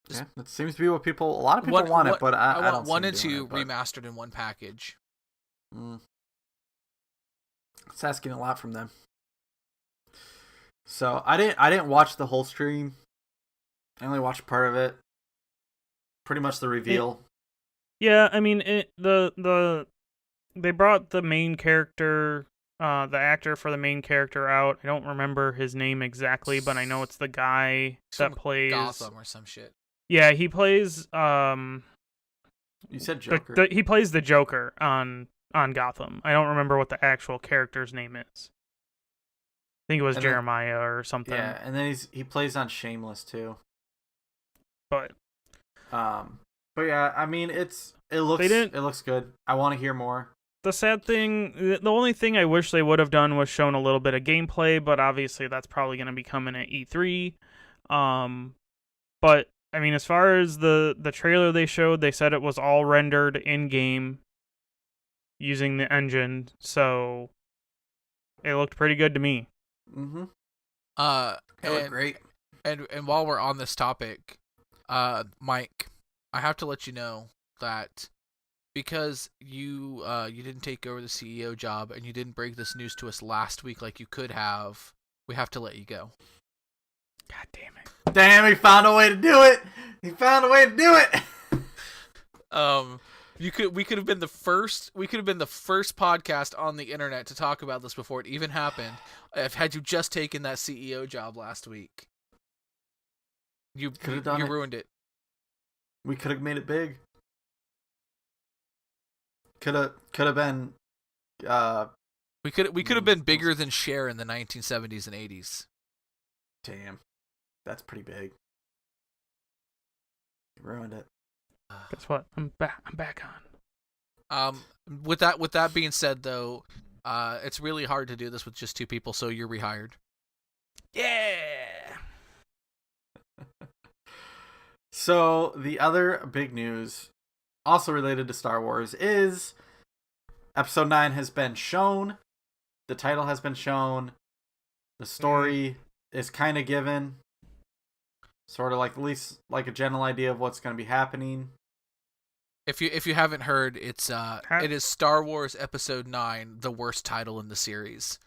Yeah, it seems to be what a lot of people want it, but I want don't 1 and see 2 it, but... remastered in one package. It's asking a lot from them. So I didn't watch the whole stream. I only watched part of it. Pretty much the reveal. Yeah, I mean they brought the main character, the actor for the main character out. I don't remember his name exactly, but I know it's the guy that plays Gotham or some shit. Yeah, he plays You said Joker. He plays the Joker on Gotham. I don't remember what the actual character's name is. I think it was Jeremiah or something. Yeah, and then he plays on Shameless too. But yeah, I mean it looks good. I want to hear more. The sad thing, the only thing I wish they would have done was shown a little bit of gameplay, but obviously that's probably going to be coming at E3. But I mean, as far as the trailer they showed, they said it was all rendered in game using the engine, so it looked pretty good to me. Mm-hmm. It looked great. And while we're on this topic, Mike, I have to let you know that because you didn't take over the CEO job and you didn't break this news to us last week like you could have, we have to let you go. God damn it. Damn, he found a way to do it. He found a way to do it. We could have been the first podcast on the internet to talk about this before it even happened. Had you just taken that CEO job last week. You ruined it. We could have made it big. Could have been we could have been bigger than Cher in the 1970s and 80s. Damn. That's pretty big. You ruined it. Guess what? I'm back on. With that being said though, it's really hard to do this with just two people, so you're rehired. Yeah. So the other big news, also related to Star Wars, is Episode 9 has been shown. The title has been shown. The story is kind of given. Sort of like at least like a general idea of what's going to be happening. If you haven't heard, it is Star Wars Episode 9, the worst title in the series.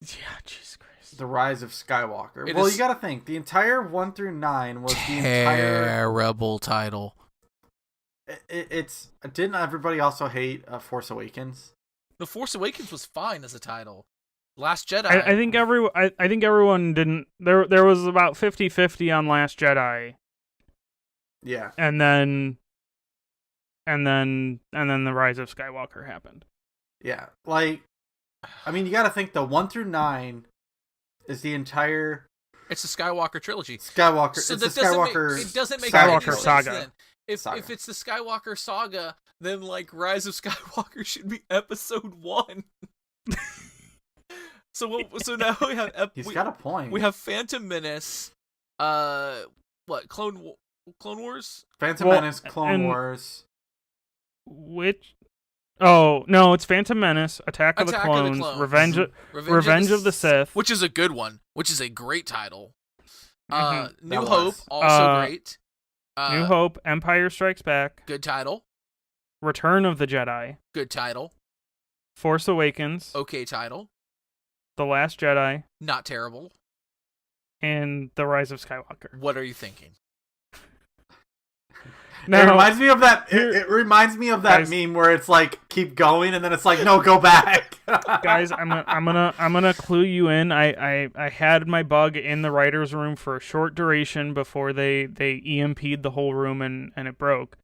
Yeah, Jesus Christ. The Rise of Skywalker. You got to think the entire 1 through 9 was the entire terrible title. It's didn't everybody also hate Force Awakens? The Force Awakens was fine as a title. Last Jedi. I think everyone didn't. There was about 50-50 on Last Jedi. Yeah. And then the Rise of Skywalker happened. Yeah. Like, I mean, you got to think the 1 through 9 is the entire. It's the Skywalker trilogy. Skywalker. So it's the Skywalker. It doesn't make Skywalker any saga. Sense then. If it's the Skywalker saga, then like Rise of Skywalker should be Episode 1. So now we have. He's got a point. We have Phantom Menace. Clone Wars. Phantom Menace, Clone Wars. Which? Oh no, it's Phantom Menace, Attack of the Clones, Revenge of the Sith, which is a good one, which is a great title. New Hope, also great. New Hope, Empire Strikes Back, good title. Return of the Jedi, Good title. Force Awakens, Okay title. The Last Jedi, Not terrible. and The Rise of Skywalker. What are you thinking? It reminds me of that. It reminds me of that guys, meme where it's like keep going, and then it's like no, go back. Guys, I'm gonna clue you in. I had my bug in the writers' room for a short duration before they EMP'd the whole room and it broke.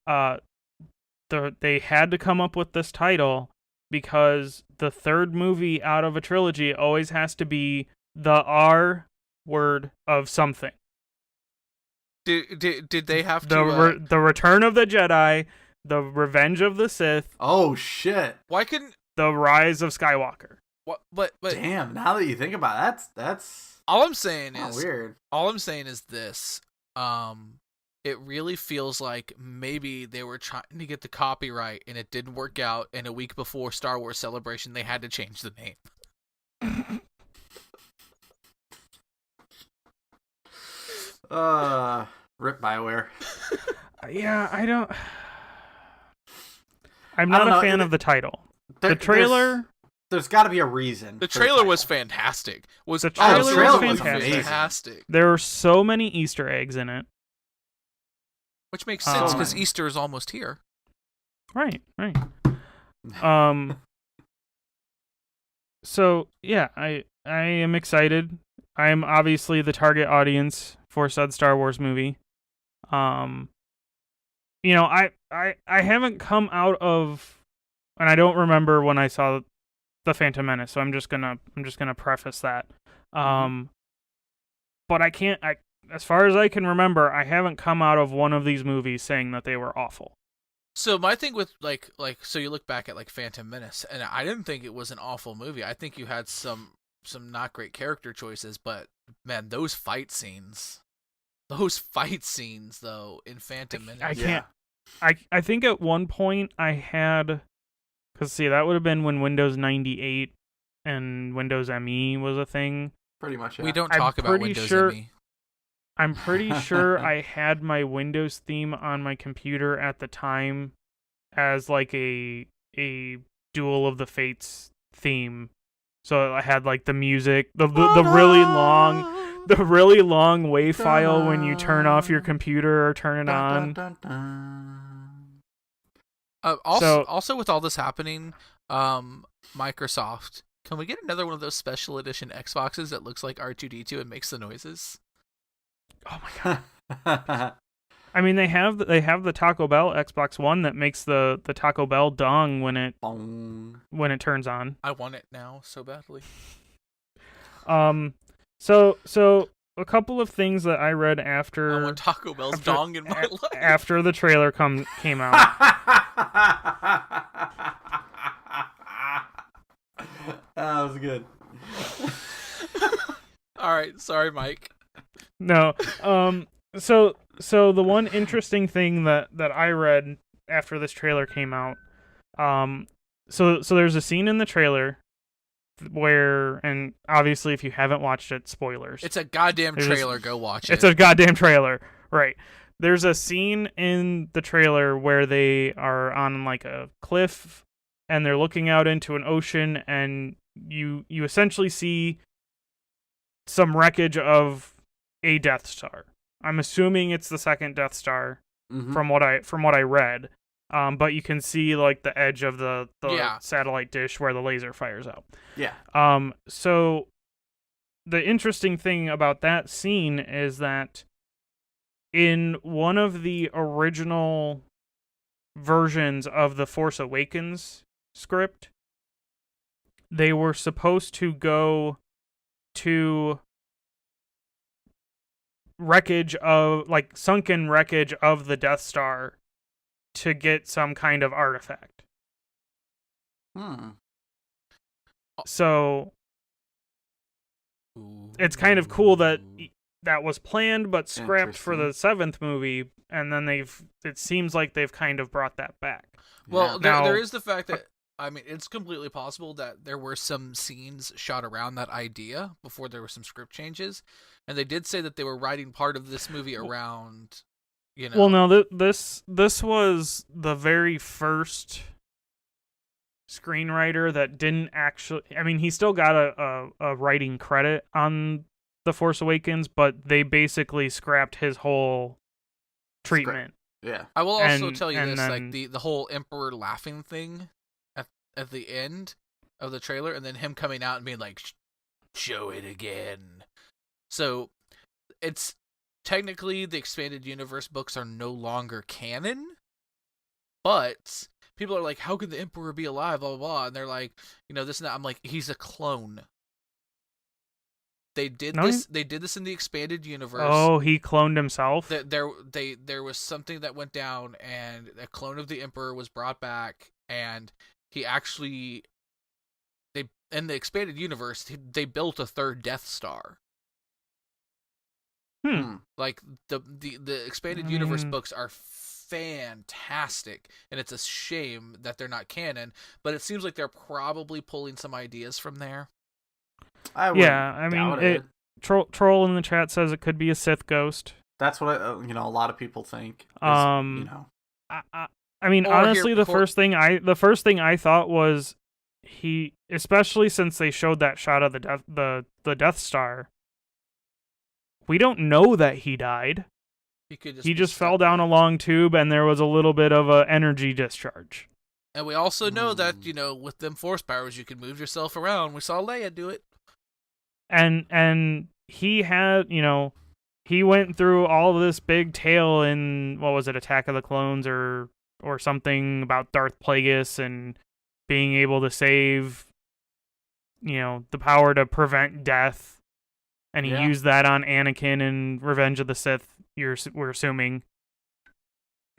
They had to come up with this title because the third movie out of a trilogy always has to be the R word of something. Did they have to the Return of the Jedi, the Revenge of the Sith? Oh shit! Why couldn't the Rise of Skywalker? What? But damn! Now that you think about it, that's all I'm saying is weird. All I'm saying is this. It really feels like maybe they were trying to get the copyright and it didn't work out. And a week before Star Wars Celebration, they had to change the name. Rip BioWare. Yeah, I'm not a fan of the title. The trailer. There's got to be a reason. The trailer was fantastic. The trailer was fantastic. There were so many Easter eggs in it. Which makes sense because Easter is almost here. Right. So yeah, I am excited. I am obviously the target audience for said Star Wars movie. I haven't come out of, and I don't remember when I saw The Phantom Menace, so I'm just gonna preface that. But as far as I can remember, I haven't come out of one of these movies saying that they were awful. So my thing with so you look back at like Phantom Menace, and I didn't think it was an awful movie. I think you had some not great character choices, but man, those fight scenes though in Phantom Menace. I think at one point I had, because see, that would have been when Windows 98 and Windows ME was a thing. Pretty much. Yeah. We don't talk about Windows ME. I'm pretty sure I had my Windows theme on my computer at the time as like a Duel of the Fates theme. So I had like the music, the really long WAV file when you turn off your computer or turn it on. Also with all this happening, Microsoft, can we get another one of those special edition Xboxes that looks like R2-D2 and makes the noises? Oh my god! I mean, they have the Taco Bell Xbox One that makes the Taco Bell dong when it turns on. I want it now so badly. So a couple of things that I read after I want Taco Bell's dong in my life after the trailer came out. That was good. All right, sorry, Mike. No. So the one interesting thing that I read after this trailer came out, so there's a scene in the trailer where, and obviously if you haven't watched it, spoilers. It's a goddamn trailer. Go watch it. It's a goddamn trailer, right? There's a scene in the trailer where they are on like a cliff and they're looking out into an ocean, and you essentially see some wreckage of a Death Star. I'm assuming it's the second Death Star from what I read. But you can see like the edge of the satellite dish where the laser fires out. Yeah. So the interesting thing about that scene is that in one of the original versions of the Force Awakens script, they were supposed to go to sunken wreckage of the Death Star to get some kind of artifact. So it's kind of cool that was planned but scrapped for the 7th movie, and then it seems like they've kind of brought that back. Well, there is the fact that, I mean, it's completely possible that there were some scenes shot around that idea before there were some script changes, and they did say that they were writing part of this movie around You know. Well, no, this was the very first screenwriter that didn't actually. I mean, he still got a writing credit on The Force Awakens, but they basically scrapped his whole treatment. Yeah. I will also And- tell you and this: then- like the whole Emperor laughing thing at the end of the trailer, and then him coming out and being like, "Show it again." So it's technically the expanded universe books are no longer canon, but people are like, "How could the Emperor be alive?" Blah blah blah, and they're like, this and that. I'm like, he's a clone. They did No, this. They did this in the expanded universe. Oh, he cloned himself. There was something that went down, and a clone of the Emperor was brought back, and he actually in the expanded universe they built a third Death Star. Like the expanded universe books are fantastic, and it's a shame that they're not canon. But it seems like they're probably pulling some ideas from there. I mean, it. Troll in the chat says it could be a Sith ghost. That's what a lot of people think. I mean, Or honestly, here- the first thing I thought was he, especially since they showed that shot of the Death Star. We don't know that he died. He just fell down a long tube, and there was a little bit of a energy discharge. And we also know that with them force powers, you can move yourself around. We saw Leia do it. And he had, he went through all of this big tale in, what was it, Attack of the Clones or something about Darth Plagueis and being able to save, the power to prevent death. And he used that on Anakin in Revenge of the Sith, we're assuming.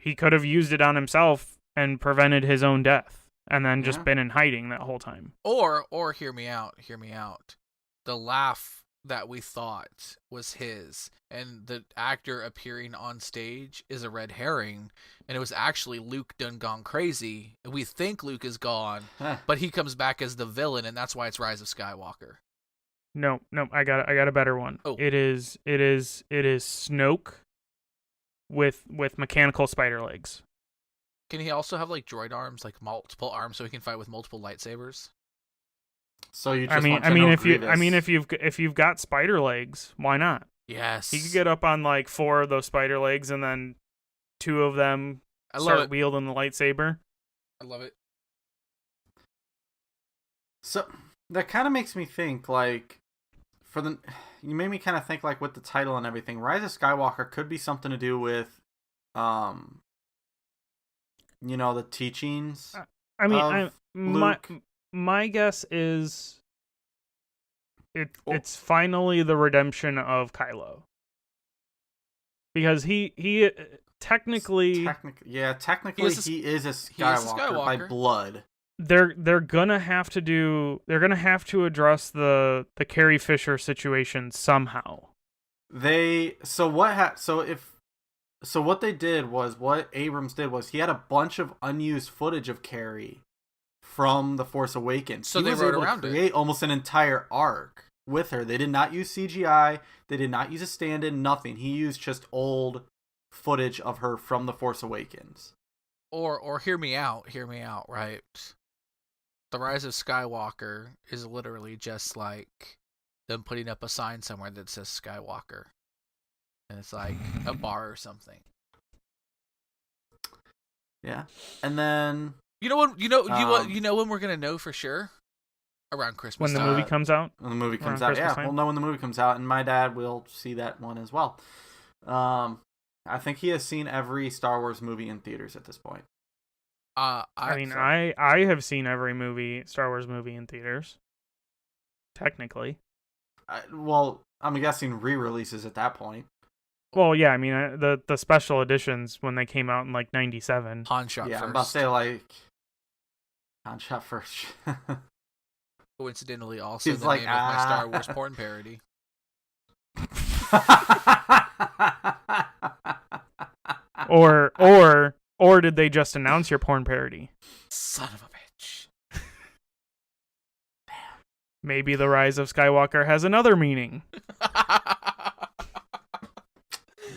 He could have used it on himself and prevented his own death and then just been in hiding that whole time. Or hear me out. The laugh that we thought was his and the actor appearing on stage is a red herring, and it was actually Luke done gone crazy. We think Luke is gone, but he comes back as the villain, and that's why it's Rise of Skywalker. No, I got a better one. Oh. It is Snoke with mechanical spider legs. Can he also have like droid arms, like multiple arms, so he can fight with multiple lightsabers? So you just if you've got spider legs, why not? Yes. He could get up on like 4 of those spider legs, and then 2 of them start wielding the lightsaber. I love it. So that kind of makes me think, like, you made me kind of think, like, with the title and everything, Rise of Skywalker could be something to do with, the teachings. I mean, Luke. my guess is it's finally the redemption of Kylo, because he technically he is a Skywalker by blood. They're gonna have to address the Carrie Fisher situation somehow. What Abrams did was he had a bunch of unused footage of Carrie from The Force Awakens. So he they was wrote able around to create almost an entire arc with her. They did not use CGI. They did not use a stand-in. Nothing. He used just old footage of her from The Force Awakens. Or hear me out, right? The Rise of Skywalker is literally just like them putting up a sign somewhere that says Skywalker. And it's like a bar or something. Yeah. And then when we're gonna know for sure? Around Christmas. When the movie comes out? When the movie comes out. Yeah, we'll know when the movie comes out, and my dad will see that one as well. I think he has seen every Star Wars movie in theaters at this point. I have seen every Star Wars movie in theaters. Technically. I'm guessing re-releases at that point. Well, yeah, I mean, the special editions when they came out in like 97. Han shot first. I'm about to say, like, Han shot first. Coincidentally, also He's the like, name of my Star Wars porn parody. Or did they just announce your porn parody? Son of a bitch. Maybe the Rise of Skywalker has another meaning.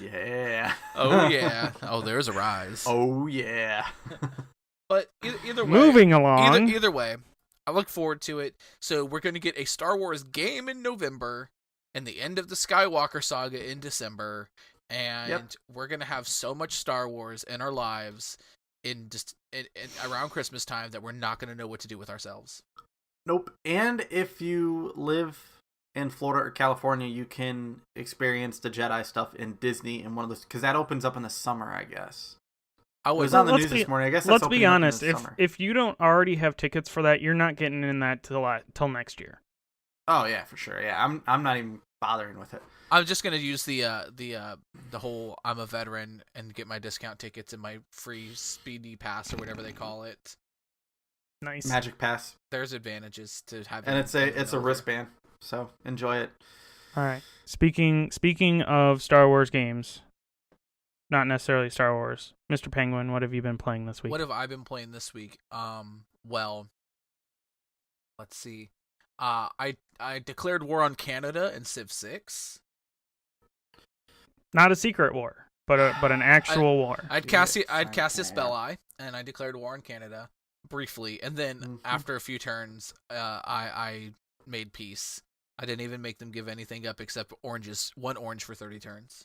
Yeah. Oh yeah. Oh, there's a rise. Oh yeah. But either way, Moving along. Either way, I look forward to it. So we're going to get a Star Wars game in November, and the end of the Skywalker saga in December, and we're going to have so much Star Wars in our lives in around Christmas time that we're not going to know what to do with ourselves. Nope. And if you live in Florida or California, you can experience the Jedi stuff in Disney in one of those, because that opens up in the summer, I guess. It was on the news this morning. I guess that's let's be honest. If if you don't already have tickets for that, you're not getting in that till next year. Oh yeah, for sure. Yeah, I'm not even bothering with it. I'm just gonna use the whole I'm a veteran and get my discount tickets and my free speedy pass or whatever they call it. Nice. Magic Pass. There's advantages to having. And it's a wristband, so enjoy it. All right. Speaking of Star Wars games, not necessarily Star Wars. Mr. Penguin, what have you been playing this week? What have I been playing this week? Well, let's see. I declared war on Canada in Civ 6. Not a secret war, but an actual war. I'd Cassius Belli, and I declared war on Canada briefly, and then after a few turns, I made peace. I didn't even make them give anything up except oranges. 1 orange for 30 turns.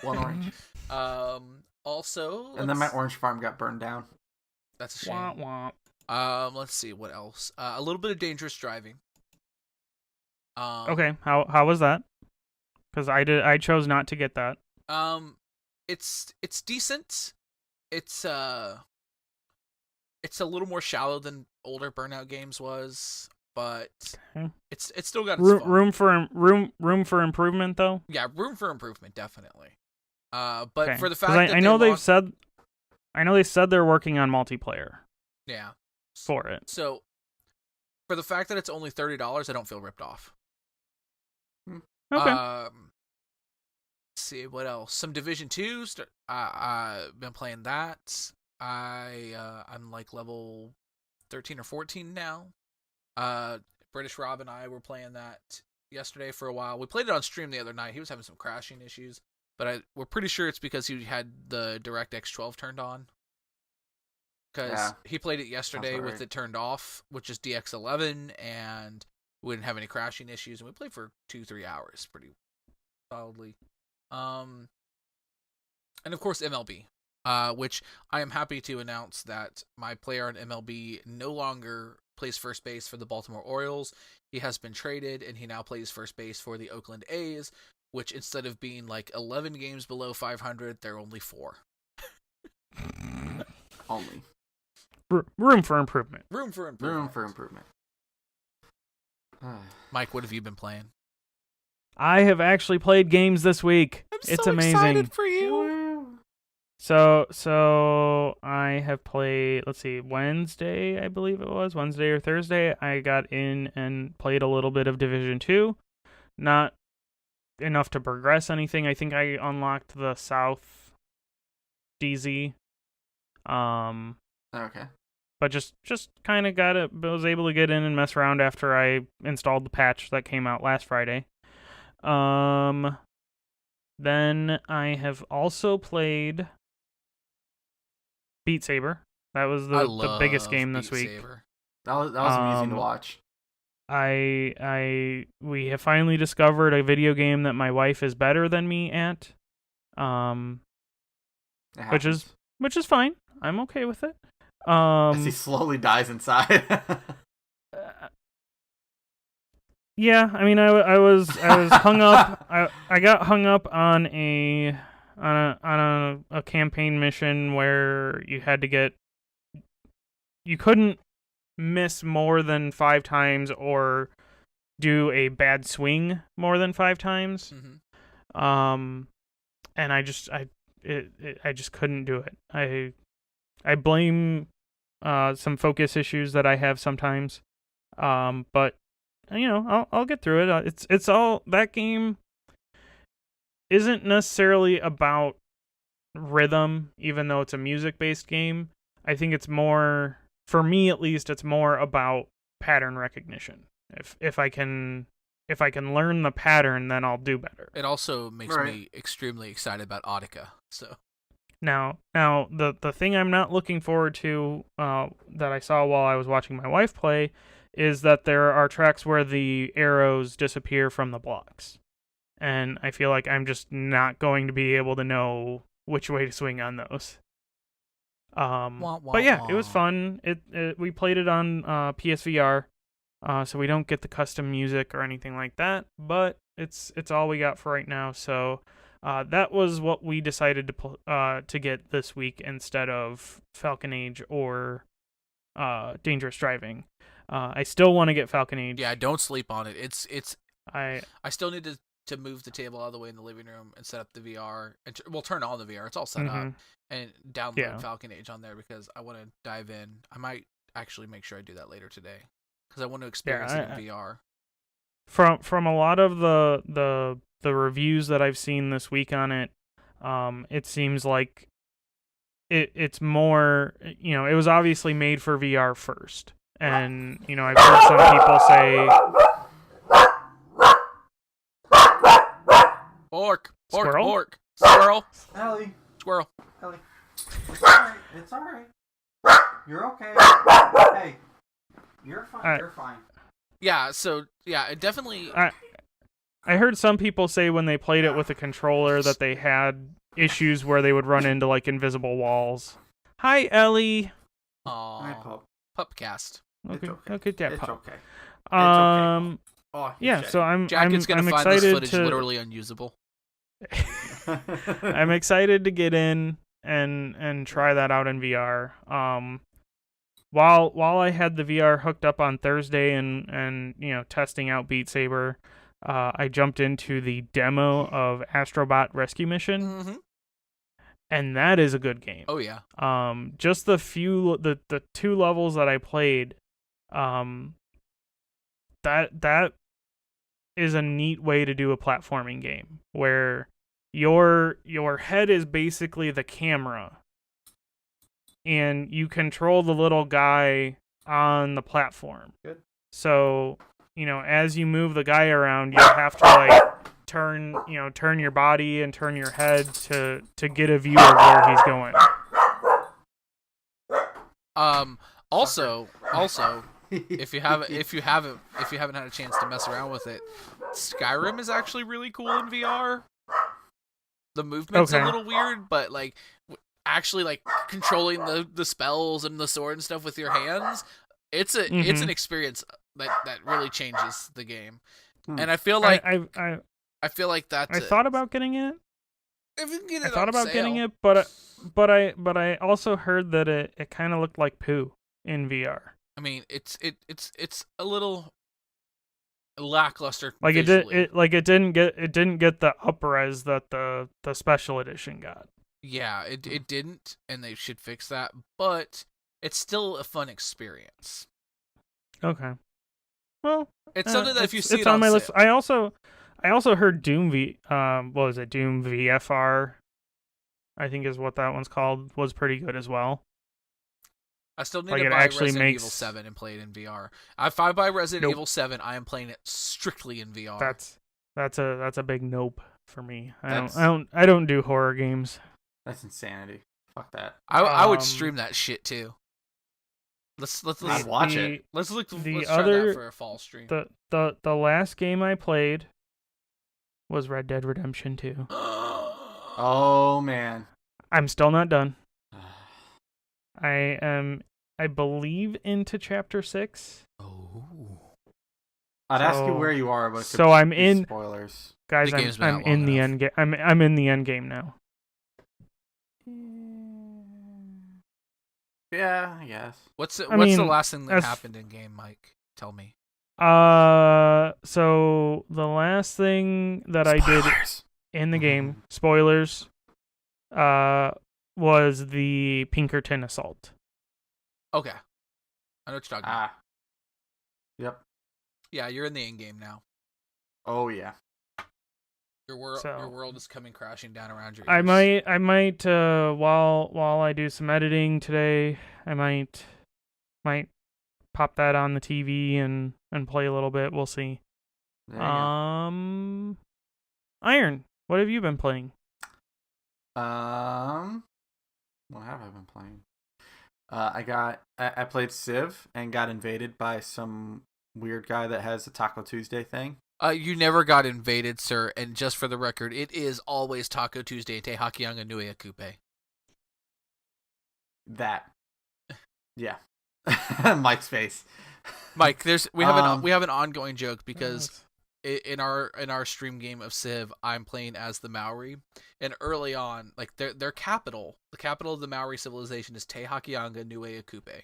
1 orange. Also, and then my orange farm got burned down. That's a shame. Womp womp. Let's see what else. A little bit of dangerous driving. Okay, how was that? Because I chose not to get that. It's decent. It's a little more shallow than older Burnout games was, but it's still got its fun. room for improvement though. Yeah, room for improvement definitely. But okay. For the fact that I know they said they're working on multiplayer. Yeah. For it. So for the fact that it's only $30, I don't feel ripped off. Okay. Let's see what else. Some Division 2. I've been playing that. I'm like level 13 or 14 now. British Rob and I were playing that yesterday for a while. We played it on stream the other night. He was having some crashing issues, but we're pretty sure it's because he had the DirectX 12 turned on. Because he played it yesterday with it turned off, which is DX11, and we didn't have any crashing issues, and we played for 2-3 hours pretty solidly. And of course MLB, which I am happy to announce that my player on MLB no longer plays first base for the Baltimore Orioles. He has been traded, and he now plays first base for the Oakland A's, which instead of being like 11 games below 500, they're only 4. Only. Room for improvement. Room for improvement. Mike, what have you been playing? I have actually played games this week. It's so amazing. Excited for you. So I have played, let's see, Wednesday, I believe it was, Wednesday or Thursday, I got in and played a little bit of Division 2. Not enough to progress anything. I think I unlocked the South DZ. Okay. But just kind of was able to get in and mess around after I installed the patch that came out last Friday. Then I have also played Beat Saber. That was the biggest game this week. Saber. That was amusing to watch. We have finally discovered a video game that my wife is better than me at. Which is fine. I'm okay with it. As he slowly dies inside. Yeah, I mean, I was hung up. I got hung up on a campaign mission where you couldn't miss more than 5 times or do a bad swing more than 5 times. Mm-hmm. And I just couldn't do it. I blame some focus issues that I have sometimes. But I'll get through it. It's all, that game isn't necessarily about rhythm, even though it's a music-based game. I think it's more, for me at least, it's more about pattern recognition. If I can learn the pattern, then I'll do better. It also makes me extremely excited about Audica. So Now, the thing I'm not looking forward to that I saw while I was watching my wife play is that there are tracks where the arrows disappear from the blocks, and I feel like I'm just not going to be able to know which way to swing on those. But yeah, it was fun. We played it on PSVR, so we don't get the custom music or anything like that. But it's all we got for right now. So that was what we decided to get this week instead of Falcon Age or Dangerous Driving. I still want to get Falcon Age. yeah, don't sleep on it. I still need to move the table out of the way in the living room and set up the VR. And we'll turn on the VR. It's all set up. And download Falcon Age on there because I want to dive in. I might actually make sure I do that later today because I want to experience it in VR. From a lot of the reviews that I've seen this week on it, it seems like it's more, it was obviously made for VR first. And, I've heard some people say... Bork! Squirrel? Bork! Squirrel! Ellie. Squirrel. Ellie. It's alright. It's alright. You're okay. Hey. You're fine. You're fine. Yeah, so, yeah, it definitely... I heard some people say when they played it with a controller that they had issues where they would run into, like, invisible walls. Hi, Ellie. Aww. Hi, pup. Pupcast. Look at that It's pup. okay. It's okay. Oh, yeah, so I'm Jacket's gonna find excited this footage to... literally unusable. I'm excited to get in and try that out in VR. While I had the VR hooked up on Thursday and testing out Beat Saber, I jumped into the demo of Astrobot Rescue Mission, Mm-hmm. and that is a good game. Oh yeah. Just the two levels that I played, that is a neat way to do a platforming game where your head is basically the camera and you control the little guy on the platform. Good. So, as you move the guy around, you have to like turn your body and turn your head to get a view of where he's going. Also, if you haven't had a chance to mess around with it, Skyrim is actually really cool in VR. The movement's a little weird, but like actually like controlling the spells and the sword and stuff with your hands, it's an experience that really changes the game. And I feel like I feel like that I thought about getting it. If you can get it I thought on about sale. getting it, but I also heard that it kind of looked like poo in VR. I mean, it's a little lackluster. Like visually. it didn't get the up-res that the special edition got. Yeah, it didn't, and they should fix that. But it's still a fun experience. Okay. Well, it's something that if you see it's it on my sale, list. I also heard Doom what was it? Doom VFR, I think is what that one's called, was pretty good as well. I still need Like, to it buy actually Resident makes- Evil 7 and play it in VR. If I buy Resident Evil 7, I am playing it strictly in VR. That's a big nope for me. I don't do horror games. That's insanity. Fuck that. I would stream that shit too. Let's watch it. Let's try other that for a fall stream. The last game I played was Red Dead Redemption 2. Oh man. I'm still not done. I am, I believe, into chapter 6. Oh. I'd ask you where you are, but so I'm in spoilers. Guys, The game's been I'm out in long the enough. end game. I'm in the end game now. Yeah, I guess. What's the mean, last thing that as- happened in game, Mike? Tell me. So the last thing that I did in the game, spoilers, was the Pinkerton assault. Okay. I know what you're talking about. Yep. Yeah, you're in the end game now. Oh yeah. Your world So- your world is coming crashing down around your ears. I might while I do some editing today, I might pop that on the TV and play a little bit. We'll see. There you go. Iron, what have you been playing? What have I been playing? I played Civ and got invaded by some weird guy that has a Taco Tuesday thing. You never got invaded, sir. And just for the record, it is always Taco Tuesday Te Hakianga Nui Akupe. That. Yeah. Mike's face. Mike, we have an ongoing joke because in our stream game of Civ, I'm playing as the Maori, and early on, like their capital, the capital of the Maori civilization is Te Hakianga Nui Akupe.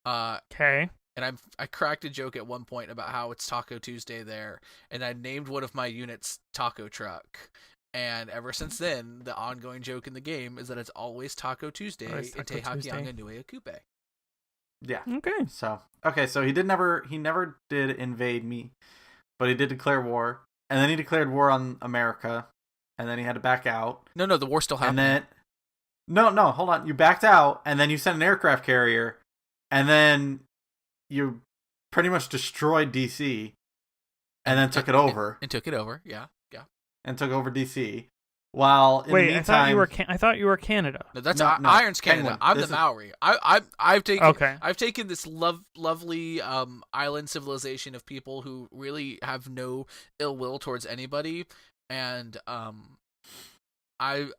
Okay. And I cracked a joke at one point about how it's Taco Tuesday there, and I named one of my units Taco Truck. And ever since then, the ongoing joke in the game is that it's always Taco Tuesday in Te Hakianga Nui Akupe. Yeah. Okay. So he never did invade me, but he did declare war, and then he declared war on America, and then he had to back out. No, the war still happened. And then, no, hold on. You backed out, and then you sent an aircraft carrier, and then you pretty much destroyed DC, and then took it over. And took it over, yeah. And took over DC. While in the meantime, I thought you were Canada. No, that's Iron's Canada. I'm the Maori. I've taken this lovely island civilization of people who really have no ill will towards anybody, and I'm the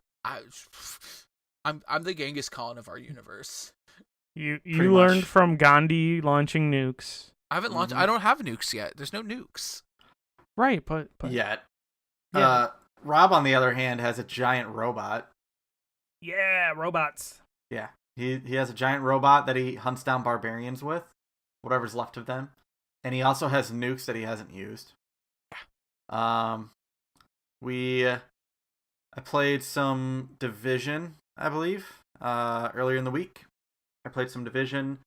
Genghis Khan of our universe. You learned from Gandhi launching nukes. I haven't launched. I don't have nukes yet. There's no nukes. Right, but yet. Yeah. Rob, on the other hand, has a giant robot. Yeah, robots. Yeah, he has a giant robot that he hunts down barbarians with, whatever's left of them, and he also has nukes that he hasn't used. I played some Division, I believe, earlier in the week. I played some Division.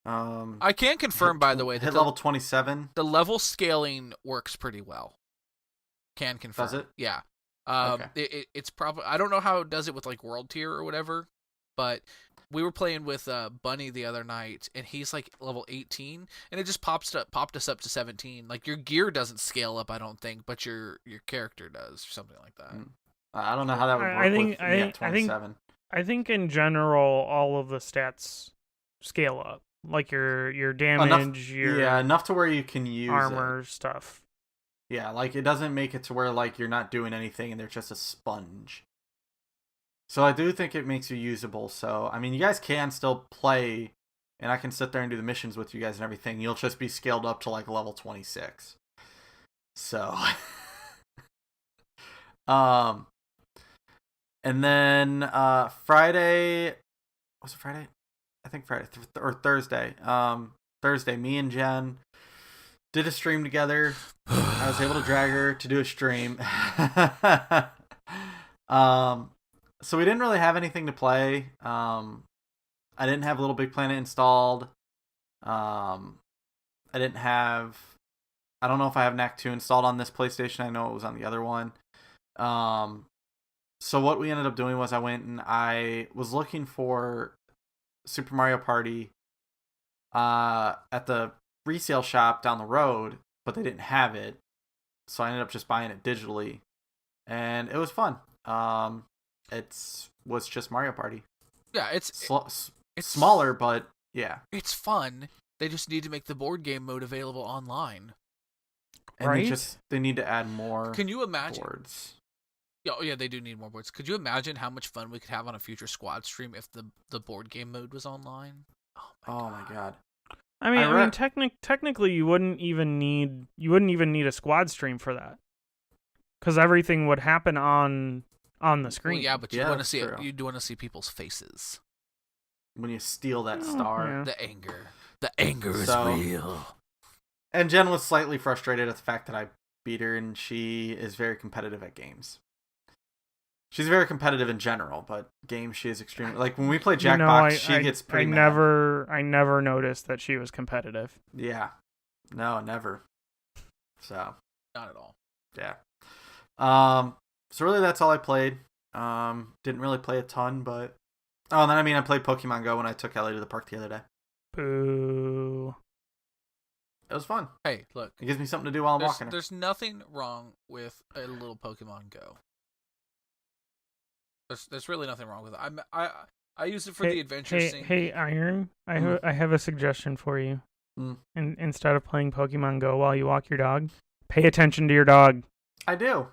I can confirm, by the way, that hit level 27. The level scaling works pretty well. Can confirm. Does it? Yeah. Okay. It's probably, I don't know how it does it with like world tier or whatever, but we were playing with Bunny the other night, and he's like level 18, and it just popped us up to 17. Like your gear doesn't scale up, I don't think, but your character does, or something like that. I don't know how that would work. I think in general all of the stats scale up, like your damage, enough to where you can use armor stuff. Yeah, like it doesn't make it to where like you're not doing anything and they're just a sponge. So I do think it makes you usable. So I mean, you guys can still play, and I can sit there and do the missions with you guys and everything. You'll just be scaled up to like level 26. So, and then Friday, was it Friday? I think Friday or Thursday. Thursday, me and Jen did a stream together. I was able to drag her to do a stream. So we didn't really have anything to play. I didn't have Little Big Planet installed. I don't know if I have Knack 2 installed on this PlayStation. I know it was on the other one. So what we ended up doing was I went and I was looking for Super Mario Party at the resale shop down the road, but they didn't have it. So I ended up just buying it digitally, and it was fun. It was just Mario Party. Yeah, it's smaller, but yeah, it's fun. They just need to make the board game mode available online. And right? They need to add more. Can you imagine boards? Yeah, they do need more boards. Could you imagine how much fun we could have on a future squad stream if the board game mode was online? Oh my god. I mean, technically, you wouldn't even need a squad stream for that, because everything would happen on the screen. Well, yeah, but you'd want to see it. You'd want to see people's faces when you steal that star. Yeah. The anger is real. And Jen was slightly frustrated at the fact that I beat her, and she is very competitive at games. She's very competitive in general, but games she is extremely, like when we play Jackbox, she gets pretty mad. I never noticed that she was competitive. Yeah. No, never. So. Not at all. Yeah. So really that's all I played. Didn't really play a ton, but and then I played Pokemon Go when I took Ellie to the park the other day. Boo. It was fun. Hey, look. It gives me something to do while I'm walking. There's nothing wrong with a little Pokemon Go. There's really nothing wrong with it. I use it for the adventure scene. Hey, Iron, I have a suggestion for you. Mm. Instead of playing Pokemon Go while you walk your dog, pay attention to your dog. I do.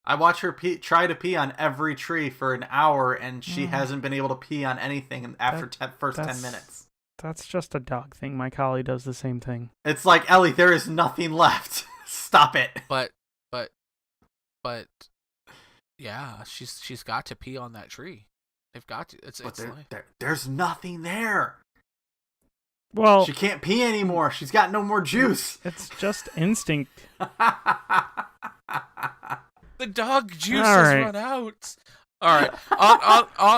I watch her try to pee on every tree for an hour, and she hasn't been able to pee on anything after first 10 minutes. That's just a dog thing. My collie does the same thing. It's like, Ellie, there is nothing left. Stop it. But yeah, she's got to pee on that tree. They've got to. There's nothing there. Well, she can't pee anymore. She's got no more juice. It's just instinct. The dog juice has run out. All right.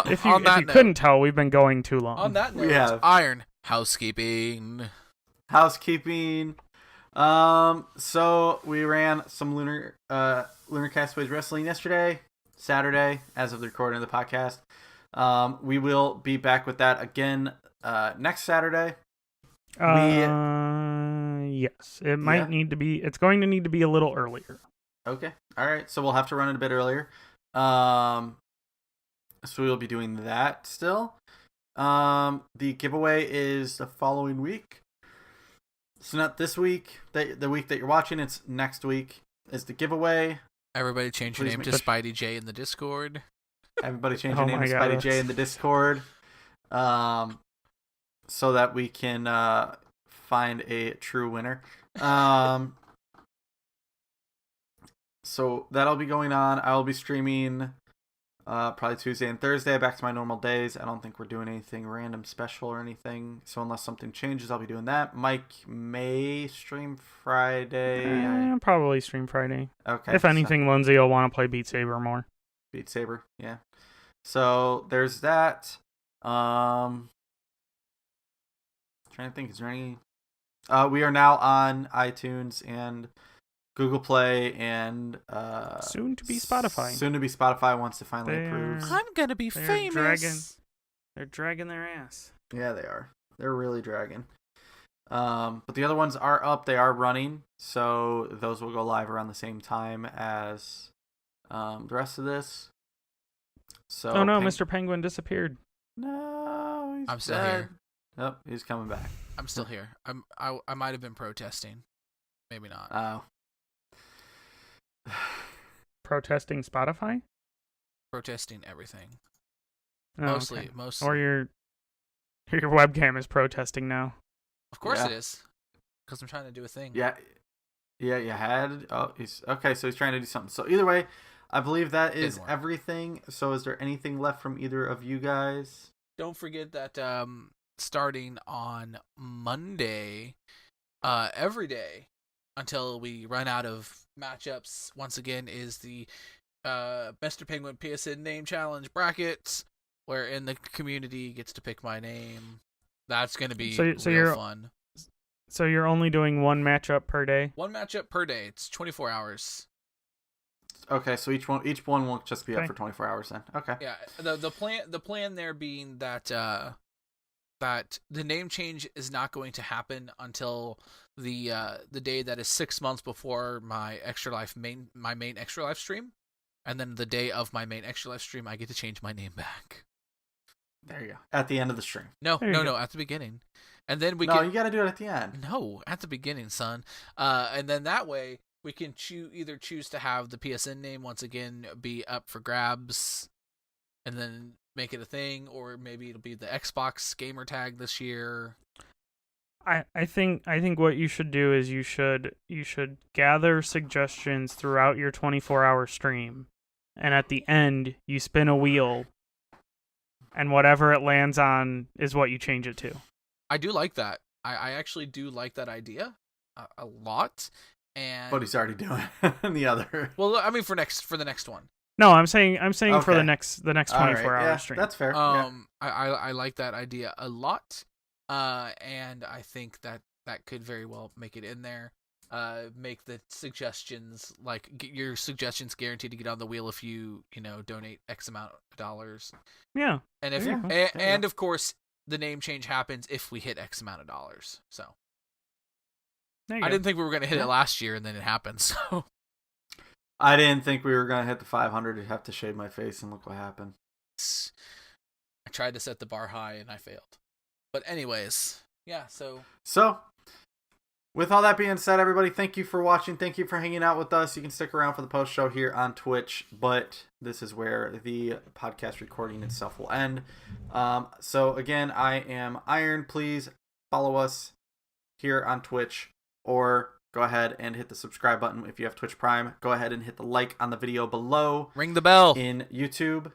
If you couldn't tell, we've been going too long. On that note, we have Iron housekeeping. So we ran some Lunarcast Ways Wrestling yesterday, Saturday, as of the recording of the podcast. We will be back with that again next Saturday. Yes, it might need to be. It's going to need to be a little earlier. Okay, all right. So we'll have to run it a bit earlier. So we'll be doing that still. The giveaway is the following week. So not this week, the week that you're watching, it's next week is the giveaway. Everybody change your name to Spidey J in the Discord. Everybody change your name to Spidey J in the Discord. So that we can find a true winner. So that'll be going on. I'll be streaming probably Tuesday and Thursday, back to my normal days. I don't think we're doing anything random special or anything. So unless something changes, I'll be doing that. Mike may stream Friday. Probably stream Friday. Okay. If anything, Lindsay will want to play Beat Saber more. Beat Saber, yeah. So there's that. Trying to think, is there any? We are now on iTunes and Google Play and soon to be Spotify. Soon to be Spotify once it finally approves. I'm gonna be famous. They're dragging their ass. Yeah, they are. They're really dragging. But the other ones are up. They are running, so those will go live around the same time as the rest of this. So. Oh no, Mr. Penguin disappeared. No, I'm still here. Nope, he's coming back. I'm still here. I might have been protesting. Maybe not. Oh. Protesting Spotify? Protesting everything. Oh, mostly. okay. Or your webcam is protesting now. Of course it is. Because I'm trying to do a thing. Yeah, you had. Oh, he's okay. So he's trying to do something. So either way, I believe that is everything. So is there anything left from either of you guys? Don't forget that starting on Monday, every day until we run out of matchups, once again, is the Mr. Penguin PSN name challenge brackets, wherein the community gets to pick my name. That's going to be real fun. So you're only doing one matchup per day? One matchup per day. It's 24 hours. Okay, so each one will just be up for 24 hours then. Okay. Yeah, the plan there being that that the name change is not going to happen until the day that is 6 months before my main Extra Life stream, and then the day of my main Extra Life stream, I get to change my name back. There you go. At the end of the stream. No, at the beginning, and then you got to do it at the end. No, at the beginning, son. And then that way we can either choose to have the PSN name once again be up for grabs, and then make it a thing, or maybe it'll be the Xbox gamer tag this year. I think what you should do is you should gather suggestions throughout your 24-hour stream, and at the end you spin a wheel, and whatever it lands on is what you change it to. I do like that. I actually do like that idea a lot. But he's already doing the other. Well, I mean for the next one. No, I'm saying okay. for the next 24-hour stream. That's fair. I like that idea a lot. And I think that could very well make it in there. Make the suggestions, like get your suggestions guaranteed to get on the wheel if you donate X amount of dollars. Yeah. And if and of course the name change happens if we hit X amount of dollars. So I didn't think we were going to hit it last year, and then it happened. So I didn't think we were going to hit the 500. I'd have to shave my face, and look what happened. I tried to set the bar high, and I failed. But anyways, yeah, so, with all that being said, everybody, thank you for watching. Thank you for hanging out with us. You can stick around for the post show here on Twitch, but this is where the podcast recording itself will end. So again, I am Iron. Please follow us here on Twitch, or go ahead and hit the subscribe button if you have Twitch Prime. Go ahead and hit the like on the video below. ring the bell. In YouTube.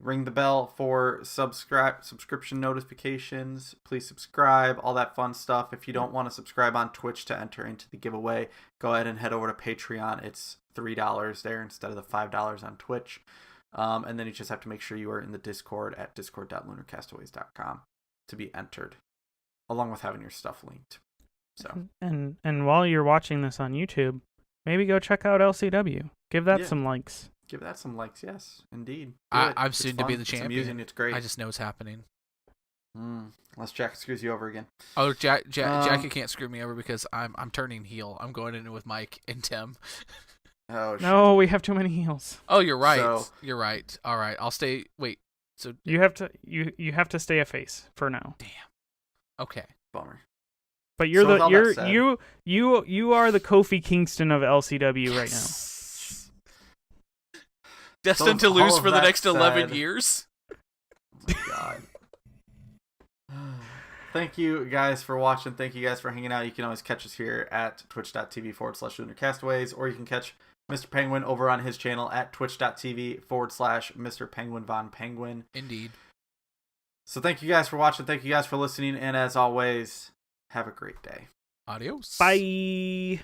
Ring the bell for subscription notifications. Please subscribe, all that fun stuff. If you don't want to subscribe on Twitch to enter into the giveaway, go ahead and head over to Patreon. It's $3 there instead of the $5 on Twitch. And then you just have to make sure you are in the Discord at discord.lunarcastaways.com to be entered, along with having your stuff linked. So And while you're watching this on YouTube, maybe go check out LCW. Give that some likes. Give that some likes, yes, indeed. I'm soon to be the champion. It's amusing, it's great. I just know what's happening. Unless Jack screws you over again. Oh, Jackie can't screw me over because I'm turning heel. I'm going in with Mike and Tim. Oh, shit. No, we have too many heels. Oh, you're right. So- You're right. All right, I'll stay. Wait. So You have to stay a face for now. damn. Okay. Bummer. But you're So with all that said- you are the Kofi Kingston of LCW right now. Destined So to with all lose of for the that next 11 said- years. Oh my god. Thank you guys for watching. Thank you guys for hanging out. You can always catch us here at twitch.tv/LunarCastaways, or you can catch Mr. Penguin over on his channel at twitch.tv/Mr. Penguin Von Penguin. Indeed. So thank you guys for watching. Thank you guys for listening. And as always, have a great day. Adios. Bye.